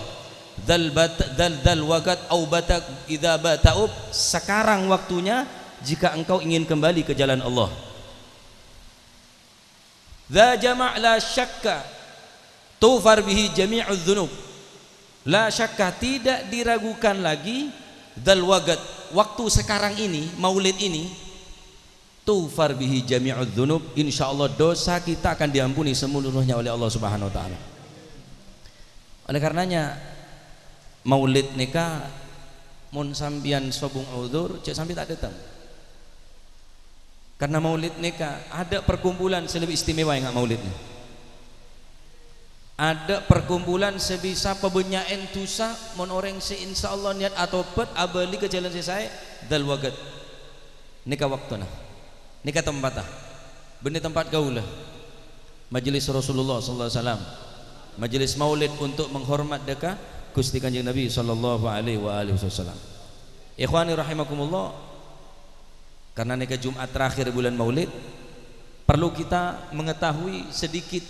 Dzal waqt au batak idza bata'ub, sekarang waktunya jika engkau ingin kembali ke jalan Allah. Dza jama' la syakka tufar bihi jami'udz dzunub. La syakka, tidak diragukan lagi, dzal waqt, waktu sekarang ini, maulid ini, tufar bihi jami'udz dzunub, insyaallah dosa kita akan diampuni seluruhnya oleh Allah Subhanahu wa taala. Oleh karenanya maulid nikah mun sambian sobung udzur cek sampai tak datang. Karena maulid nikah ada perkumpulan selebih istimewa yang maulidnya. Ada perkumpulan sebisa pebenyaen tusa mon orang se insyaallah niat atau pet abali ke jalan saya dal waqt nikah waktuna nikah tempatah benih tempat gaulah majelis Rasulullah sallallahu alaihi wasallam, majelis maulid untuk menghormat dekat Gusti Kanjeng Nabi sallallahu alaihi wasallam. Ikhwani rahimakumullah, karena nikah Jumat terakhir bulan Maulid perlu kita mengetahui sedikit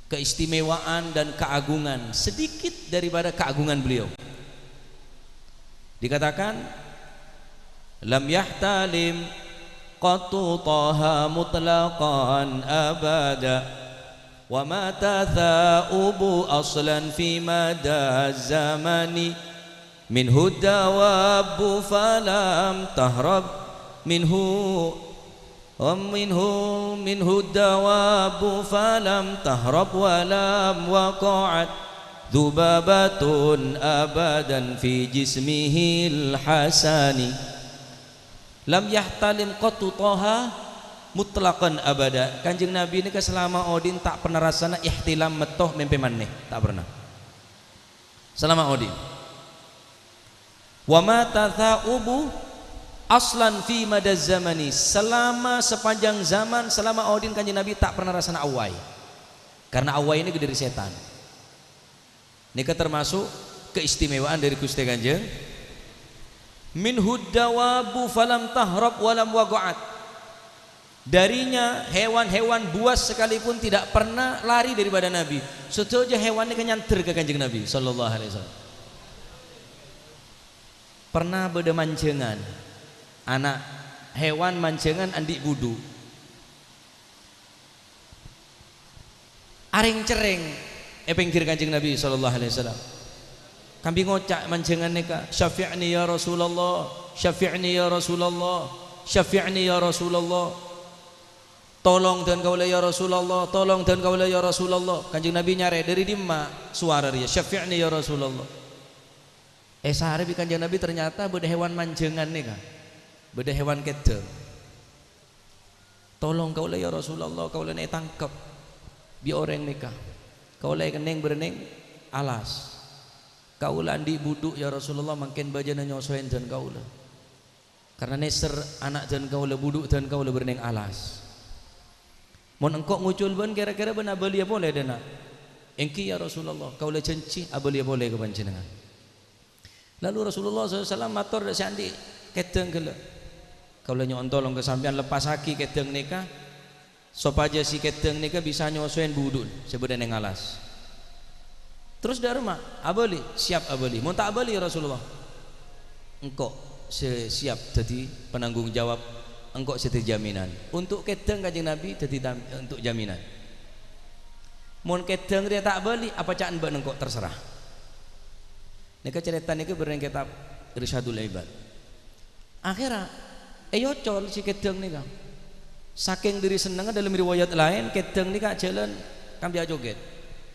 keistimewaan dan keagungan, sedikit daripada keagungan beliau. Dikatakan lam yahtalim qattu taha mutlaqan abada wa ma tatha'ubu aslan fi mada zamani minhu dawabu falam tahrab minhu minhu dawabu falam tahrab walam waqa'at dhubabatun abadan fi jismihil hasani lam yahtalim qattu taha mutlaqan abada. Kanjeng Nabi ini selama odin tak pernah rasana ihtilam metoh mimpi maneh, tak pernah selama odin. Wa ma tatha'ubu aslan fi madaz zamani, selama sepanjang zaman selama odin Kanjeng Nabi tak pernah rasana awai, karena awai ini dari setan. Ini termasuk keistimewaan dari Gusti Kanjeng. Min huddawabu falam tahrab walam waqa'at, darinya hewan-hewan buas sekalipun tidak pernah lari daripada Nabi. Setoja hewan ini nyanter ke Kanjeng Nabi sallallahu alaihi wasallam. Pernah beda mancengan anak hewan mancengan andik budu aring cereng pinggir Kanjeng Nabi sallallahu alaihi wasallam. Kambing ngocak mancengan neka, syafi'ni ya Rasulullah, syafi'ni ya Rasulullah, syafi'ni ya Rasulullah, tolong dan kaula ya Rasulullah, tolong dan kaula ya Rasulullah. Kanjeng Nabi nyare dari dimma suara dia, syafi'ni ya Rasulullah. Sehari Kanjeng Nabi ternyata beda hewan mancengan neka, beda hewan kete. Tolong kaula ya Rasulullah, kaula nek tangkap bi orang nikah, kaula keneng bereneng alas, kaula andi buduk ya Rasulullah, makin bajana nyosoen dan kaula, karena neser anak dan kaula buduk dan kaula bereneng alas. Mon engkau ngucul ben kira-kira benar belia boleh dana, engki ya Rasulullah kaula cenci abeli boleh ke panjenengan. Lalu Rasulullah SAW matur dak sandi kedeng gele kaula nyontolong ke sampean lepas haki kedeng nika sopaja si kedeng nika bisa nyosoen budun sebedan yang alas. Terus darma abeli siap abeli mun tak abeli Rasulullah engkau siap jadi penanggung jawab engkau seti jaminan untuk kedeng Kanjeng Nabi jadi untuk jaminan. Mun kedeng dia tak beli apa caan mbak engkau terserah. Nika cerita nika beren kitab Irsyadul Ibad. Akhirnya col si kedeng nika. Saking diri seneng dalam riwayat lain kedeng nika jalan kambia joget.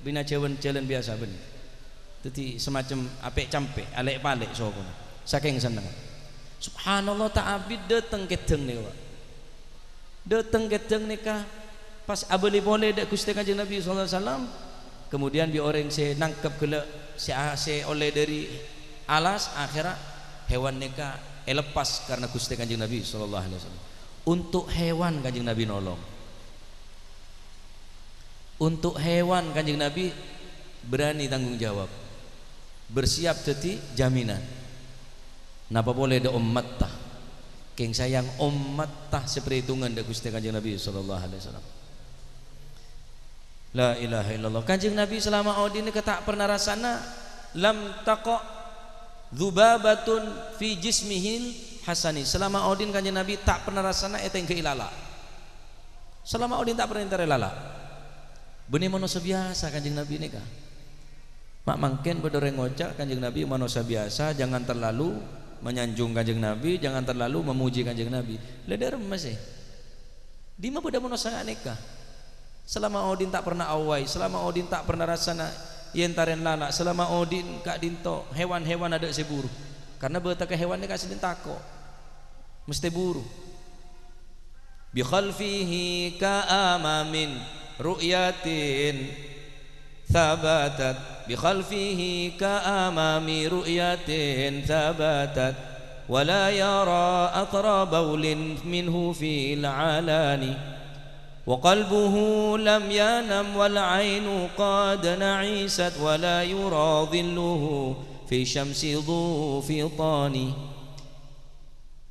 Bina jalan biasa bener. Jadi semacam apik campek, alek palek sokon. Saking seneng. Subhanallah ta'abid dateng kedeng nika. Dateng kedeng nika pas abeli boleh dak Gusti Kanjeng Nabi sallallahu alaihi wasallam. Kemudian bi orang se nangkep gele se oleh dari alas akhirnya hewan nika lepas karena Gusti Kanjeng Nabi sallallahu alaihi wasallam. Untuk hewan Kanjeng Nabi nolong. Untuk hewan Kanjeng Nabi berani tanggung jawab. Bersiap jadi jaminan. Napa boleh ada umat tah? Keng sayang umat tah seperhitungan da Gusti Kanjeng Nabi sallallahu alaihi wasallam. La ilaha illallah. Kanjeng Nabi selama audin ni tak pernah rasana lam taqa dzubabatun fi jismihil hasani. Selama audin Kanjeng Nabi tak pernah rasana eta engke ilala. Selama audin tak pernah entar ilala. Benih manusia biasa Kanjeng Nabi ini kah? Mak mangken bedoreng ngocak Kanjeng Nabi manusia biasa, jangan terlalu menyanjung Kanjeng Nabi, jangan terlalu memuji Kanjeng Nabi. Leder masih. Di mana beda manusia aneka? Selama Odin tak pernah awai, selama Odin tak pernah rasana yentaren lala, selama Odin kak dinto hewan-hewan ada seburu. Karena betaka hewan ni kasih dintako. Mesti buru. Bi khalfihi ka amamin ru'yatin thabatat bi khalfihi ka amami ru'yatin thabatat wala yara aqra bawlin minhu fil alani wa qalbuhu lam yanam wal ainu qad na'isat wala yura dhilluhu fi syamsi dhufitani.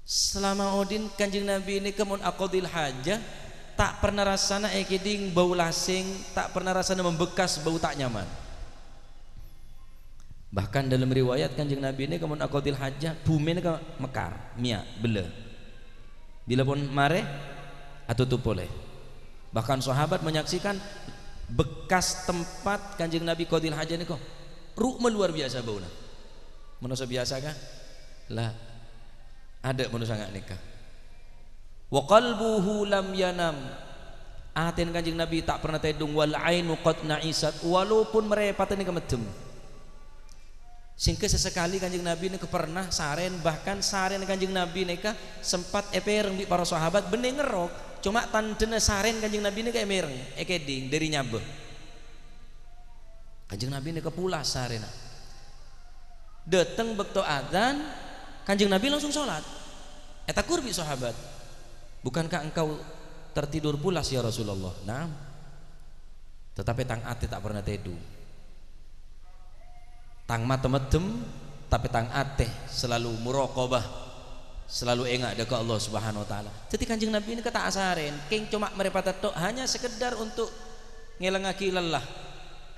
Selama Odin Kanjeng Nabi ini kemun aqdil hajah tak pernah rasana ekeding bau lasing, tak pernah rasana membekas bau tak nyaman. Bahkan dalam riwayat Kanjeng Nabi ini kemun aqdil hajah bumi ini mekar, mia, bela. Bila pun mare atau tupole. Bahkan sahabat menyaksikan bekas tempat Kanjeng Nabi qadil hajah ini kok ruk luar biasa baunya. Manusia biasa kah? Lah. Ada manusia enggak nikah. Wa qalbuhu lam yanam. Aten Kanjeng Nabi tak pernah tedung wal ainu qad na'isat walaupun merepatan ni kemedem. Singke sesekali Kanjeng Nabi ni pernah saren, bahkan saren Kanjeng Nabi ni sempat epereng di para sahabat bening ngerok cuma tandena saren Kanjeng Nabi ni emereng ekeding dari nyabeh. Kanjeng Nabi ni pulas sarena. Dateng bekto adzan Kanjeng Nabi langsung sholat. Eta kurbi sahabat. Bukankah engkau tertidur pulas ya Rasulullah? Nah, tetapi tang ate tak pernah tedu. Tang mata medem, tapi tang ate selalu muraqabah, selalu engak dekat Allah Subhanahu Wa Taala. Jadi Kanjeng Nabi ini kata asaren, king cuma merepata tok hanya sekedar untuk ngelengaki lelah,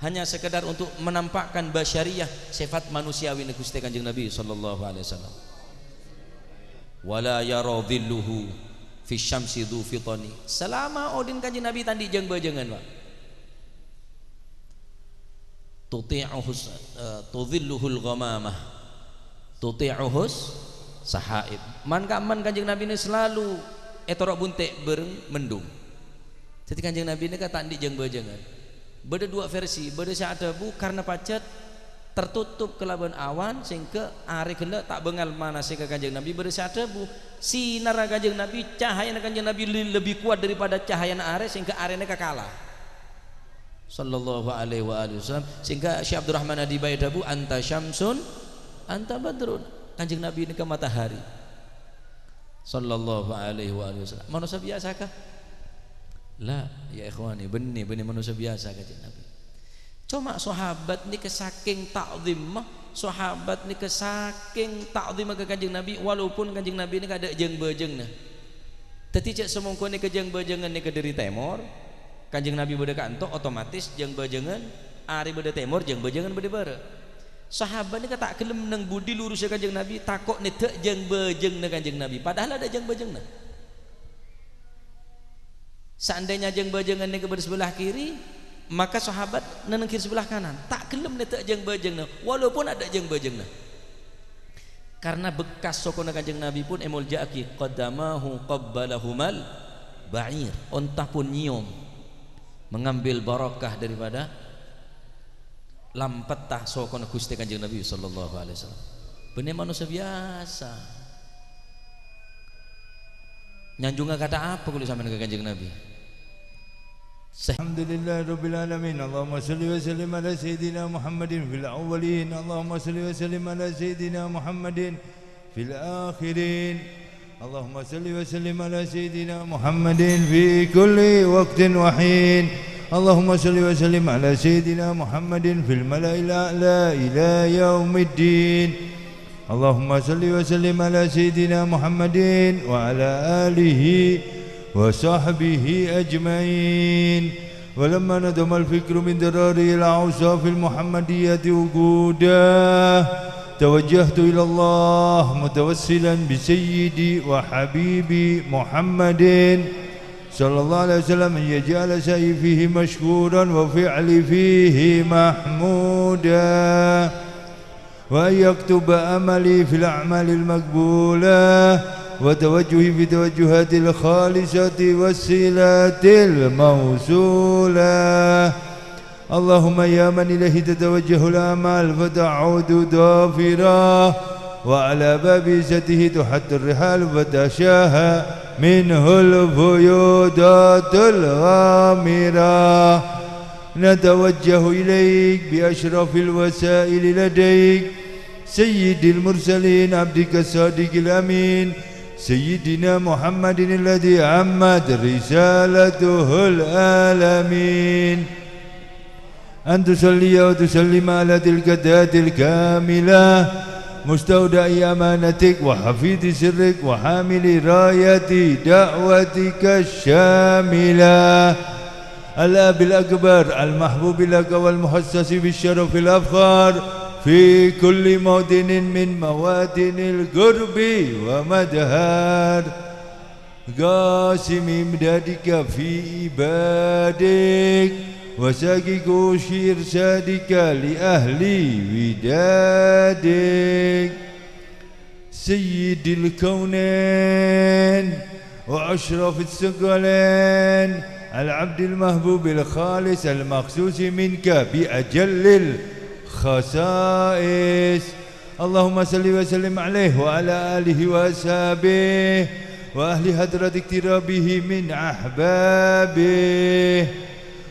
hanya sekedar untuk menampakkan basyariyah sifat manusiawi Gusti Kanjeng Nabi sallallahu alaihi wasallam. Wala yara dhilluhu fi syamsi dhu fitani. Selama Odin Kanjeng Nabi tandi jeung bajengan Pak. Tuti'uhus tudhilluhul ghamamah. Tuti'uhus sahaib. Man Kanjeng Nabi ini selalu etorok buntek bereng mendung. Jadi Kanjeng Nabi ini tandi jeung bajengan. Beda dua versi, beda sya'adabu karena pacet tertutup kelaban awan sehingga hari kela tak bengal mana sih ke Kanjeng Nabi bersadabu sinar Kanjeng Nabi cahaya Kanjeng Nabi lebih kuat daripada cahaya are sehingga arena kalah sallallahu alaihi wasallam sehingga Syekh Abdurrahman Adibaydabu anta syamsun anta badrun Kanjeng Nabi ini ke matahari sallallahu alaihi wasallam. Manusia biasa kah? La ya ikhwani benih manusia biasa Kanjeng Nabi. Cuma sahabat ni kesaking takzim mah, sahabat ni kesaking takzim ke Kanjeng Nabi, walaupun Kanjeng Nabi ni kada jeung bejeungna. Teti cek semongko ni ke jeung bejeungan ni ke dari timur, Kanjeng Nabi bade kanto otomatis jeung bejeungan ari bade timur jeung bejeungan bade bare. Sahabat ni tak kelem nang budi lurus Kanjeng Nabi, takok ni teu jeung bejeungna Kanjeng Nabi, padahal ada jeung bejeungna. Seandainya jeung bejeungan ni ke sebelah kiri, maka sahabat nenengkir sebelah kanan, tak kelem netek jeung bejeungna walaupun ada jeung bejeungna. Karena bekas sokona Kanjeng Nabi pun emul ja'aki qadamahu qabbalahumal ba'ir, ontah pun nyium mengambil barakah daripada lampetah sokona Gusti Kanjeng Nabi sallallahu alaihi wasallam. Bener manusia biasa. Nyanjunga kata apa kulo sampean ke Kanjeng Nabi? Alhamdulillah Rabbil Alamin. Allahumma salli wa sallim ala Sayyidina Muhammadin fil awwalin. Allahumma salli wa sallim ala Sayyidina Muhammadin fil akhirin. Allahumma salli wa sallim ala Sayyidina Muhammadin fi kulli waqtin wa hin. Allahumma salli wa sallim ala Sayyidina Muhammadin fil mala'il a'la ila yaumiddin. Allahumma salli wa sallim ala Sayyidina Muhammadin wa ala alihi وصحبه أجمعين. ولما ندم الفكر من دراري الأوصاف المحمدية وجودا توجهت إلى الله متوسلا بسيدي وحبيبي محمد صلى الله عليه وسلم أن يجعل سعي فيه مشكورا وفعلي فيه محمودا وأن يكتب أملي في الأعمال المقبولة وتوجهي في توجهات الخالصة والصلات الموصولة. اللهم يا من إليه تتوجه الآمال فتعود ضافرا وعلى باب عزته تحت الرحال فتشاها منه الفيوضات الغامرة. نتوجه إليك بأشرف الوسائل لديك سيد المرسلين عبدك الصادق الأمين سيدنا محمد الذي عمت رسالته العالمين. أن تصلي وتسلم على تلك الذات الكاملة مستودع أمانتك وحفيظ سرك وحامل راية دعوتك الشاملة الأب الأكبر المحبوب لك والمحسس بالشرف الأفخار في كل موطن من مواطن القرب ومدهار. قاسم إمدادك في عبادك وساقك وشير سادك لأهل ودادك. سيد الكونين وأشرف الثقلين العبد المحبوب الخالص المخصوص منك بأجل خصائص. اللهم صل وسلم عليه وعلى آله وأصحابه وأهل حضرة اقترابه من أحبابه.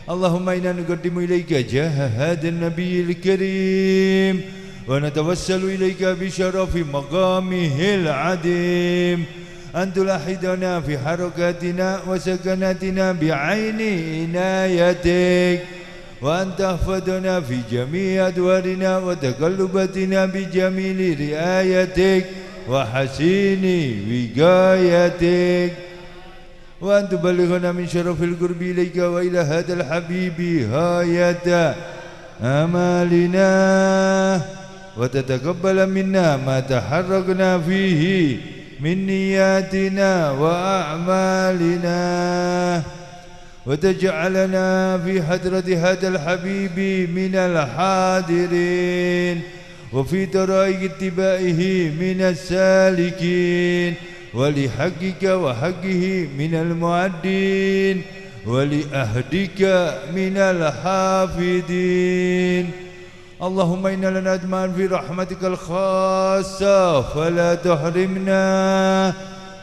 اللهم إنا نقدم إليك جاه هذا النبي الكريم ونتوسل إليك بشرف مقامه العظيم أن تلاحظنا في حركاتنا وسكناتنا بعين عنايتك وأن تحفظنا في جميع أدوارنا وتقلباتنا بجميل رعايتك وحسين وقايتك وأن تبلغنا من شرف القرب إليك وإلى هذا الحبيب غاية آمالنا وتتقبل منا ما تحركنا فيه من نياتنا وأعمالنا وتجعلنا في حضرة هذا الحبيب من الحاضرين وفي طرائق اتباعه من السالكين ولحقك وحقه من المعدين ولأهدك من الحافظين. اللهم إنا لنا أدمان في رحمتك الخاصة فلا تحرمنا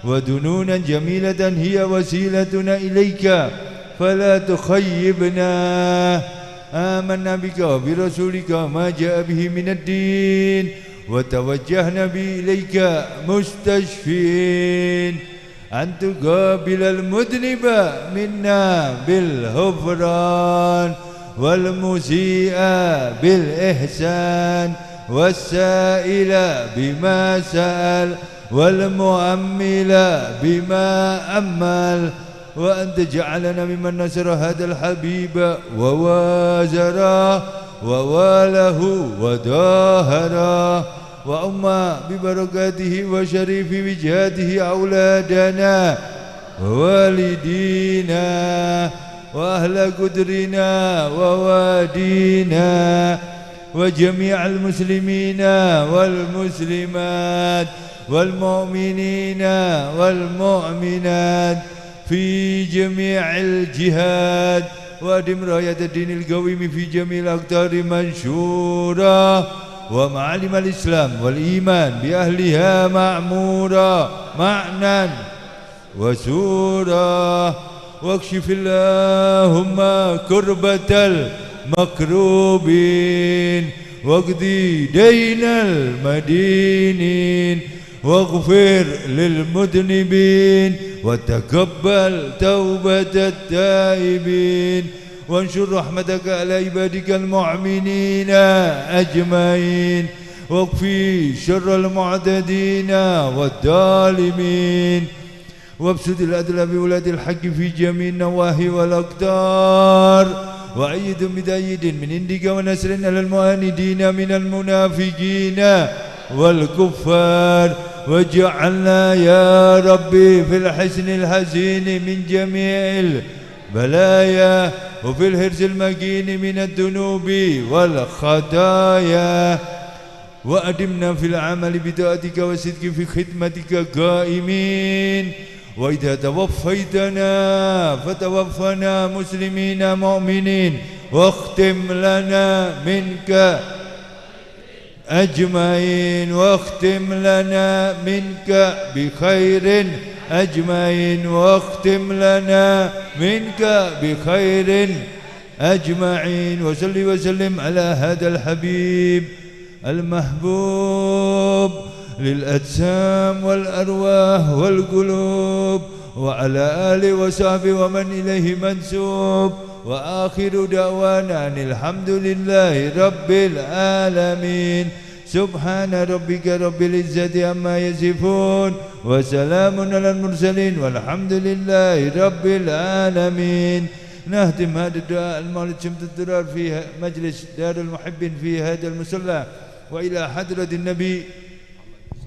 ودنونا جميلة هي وسيلتنا إليك فلا تخيبنا. آمنا بك وبرسولك ما جاء به من الدين وتوجهنا به إليك مستشفين أن تقابل المذنب منا بالغفران والمسيء بالإحسان والسائل بما سأل والمؤمل بما أمل وأن تجعلنا ممن نصر هذا الحبيب ووازره وواله وداهره وأما ببركاته وشريف وجهاته أولادنا ووالدينا وأهل قدرنا ووادينا وجميع المسلمين والمسلمات والمؤمنين والمؤمنات في جميع الجهاد وأدم راية الدين القويم في جميع الأقطار منشورة ومعالم الإسلام والإيمان بأهلها معمورة معنى وسورة واكشف اللهم كربة المكروبين واقضي دين المدينين واغفر للمذنبين وتقبل توبة التائبين وانشر رحمتك على عبادك المؤمنين أجمعين واكفي شر المعتدين والظالمين وابسط الأدل بولاد الحق في جميع النواحي والأقدار وأيد بتأييد من عندك ونصر على المعاندين من المنافقين والكفار واجعلنا يا ربي في الحسن الحزين من جميع البلايا وفي الحرز المكين من الذنوب والخطايا وأدمنا في العمل بطاعتك والصدق في خدمتك قائمين وإذا توفيتنا فتوفنا مسلمين مؤمنين واختم لنا منك أجمعين واختم لنا منك بخير أجمعين واختم لنا منك بخير أجمعين وصل وسلم على هذا الحبيب المحبوب للأجسام والأرواح والقلوب وعلى آله وصحبه ومن إليه منسوب وآخر دعوانا أن الحمد لله رب العالمين سبحان ربك رب العزة عما يصفون وسلام على المرسلين والحمد لله رب العالمين. نهتم هذا الدعاء المولد شمس الدرار في مجلس دار المحبين في هذا المصلى وإلى حضرة النبي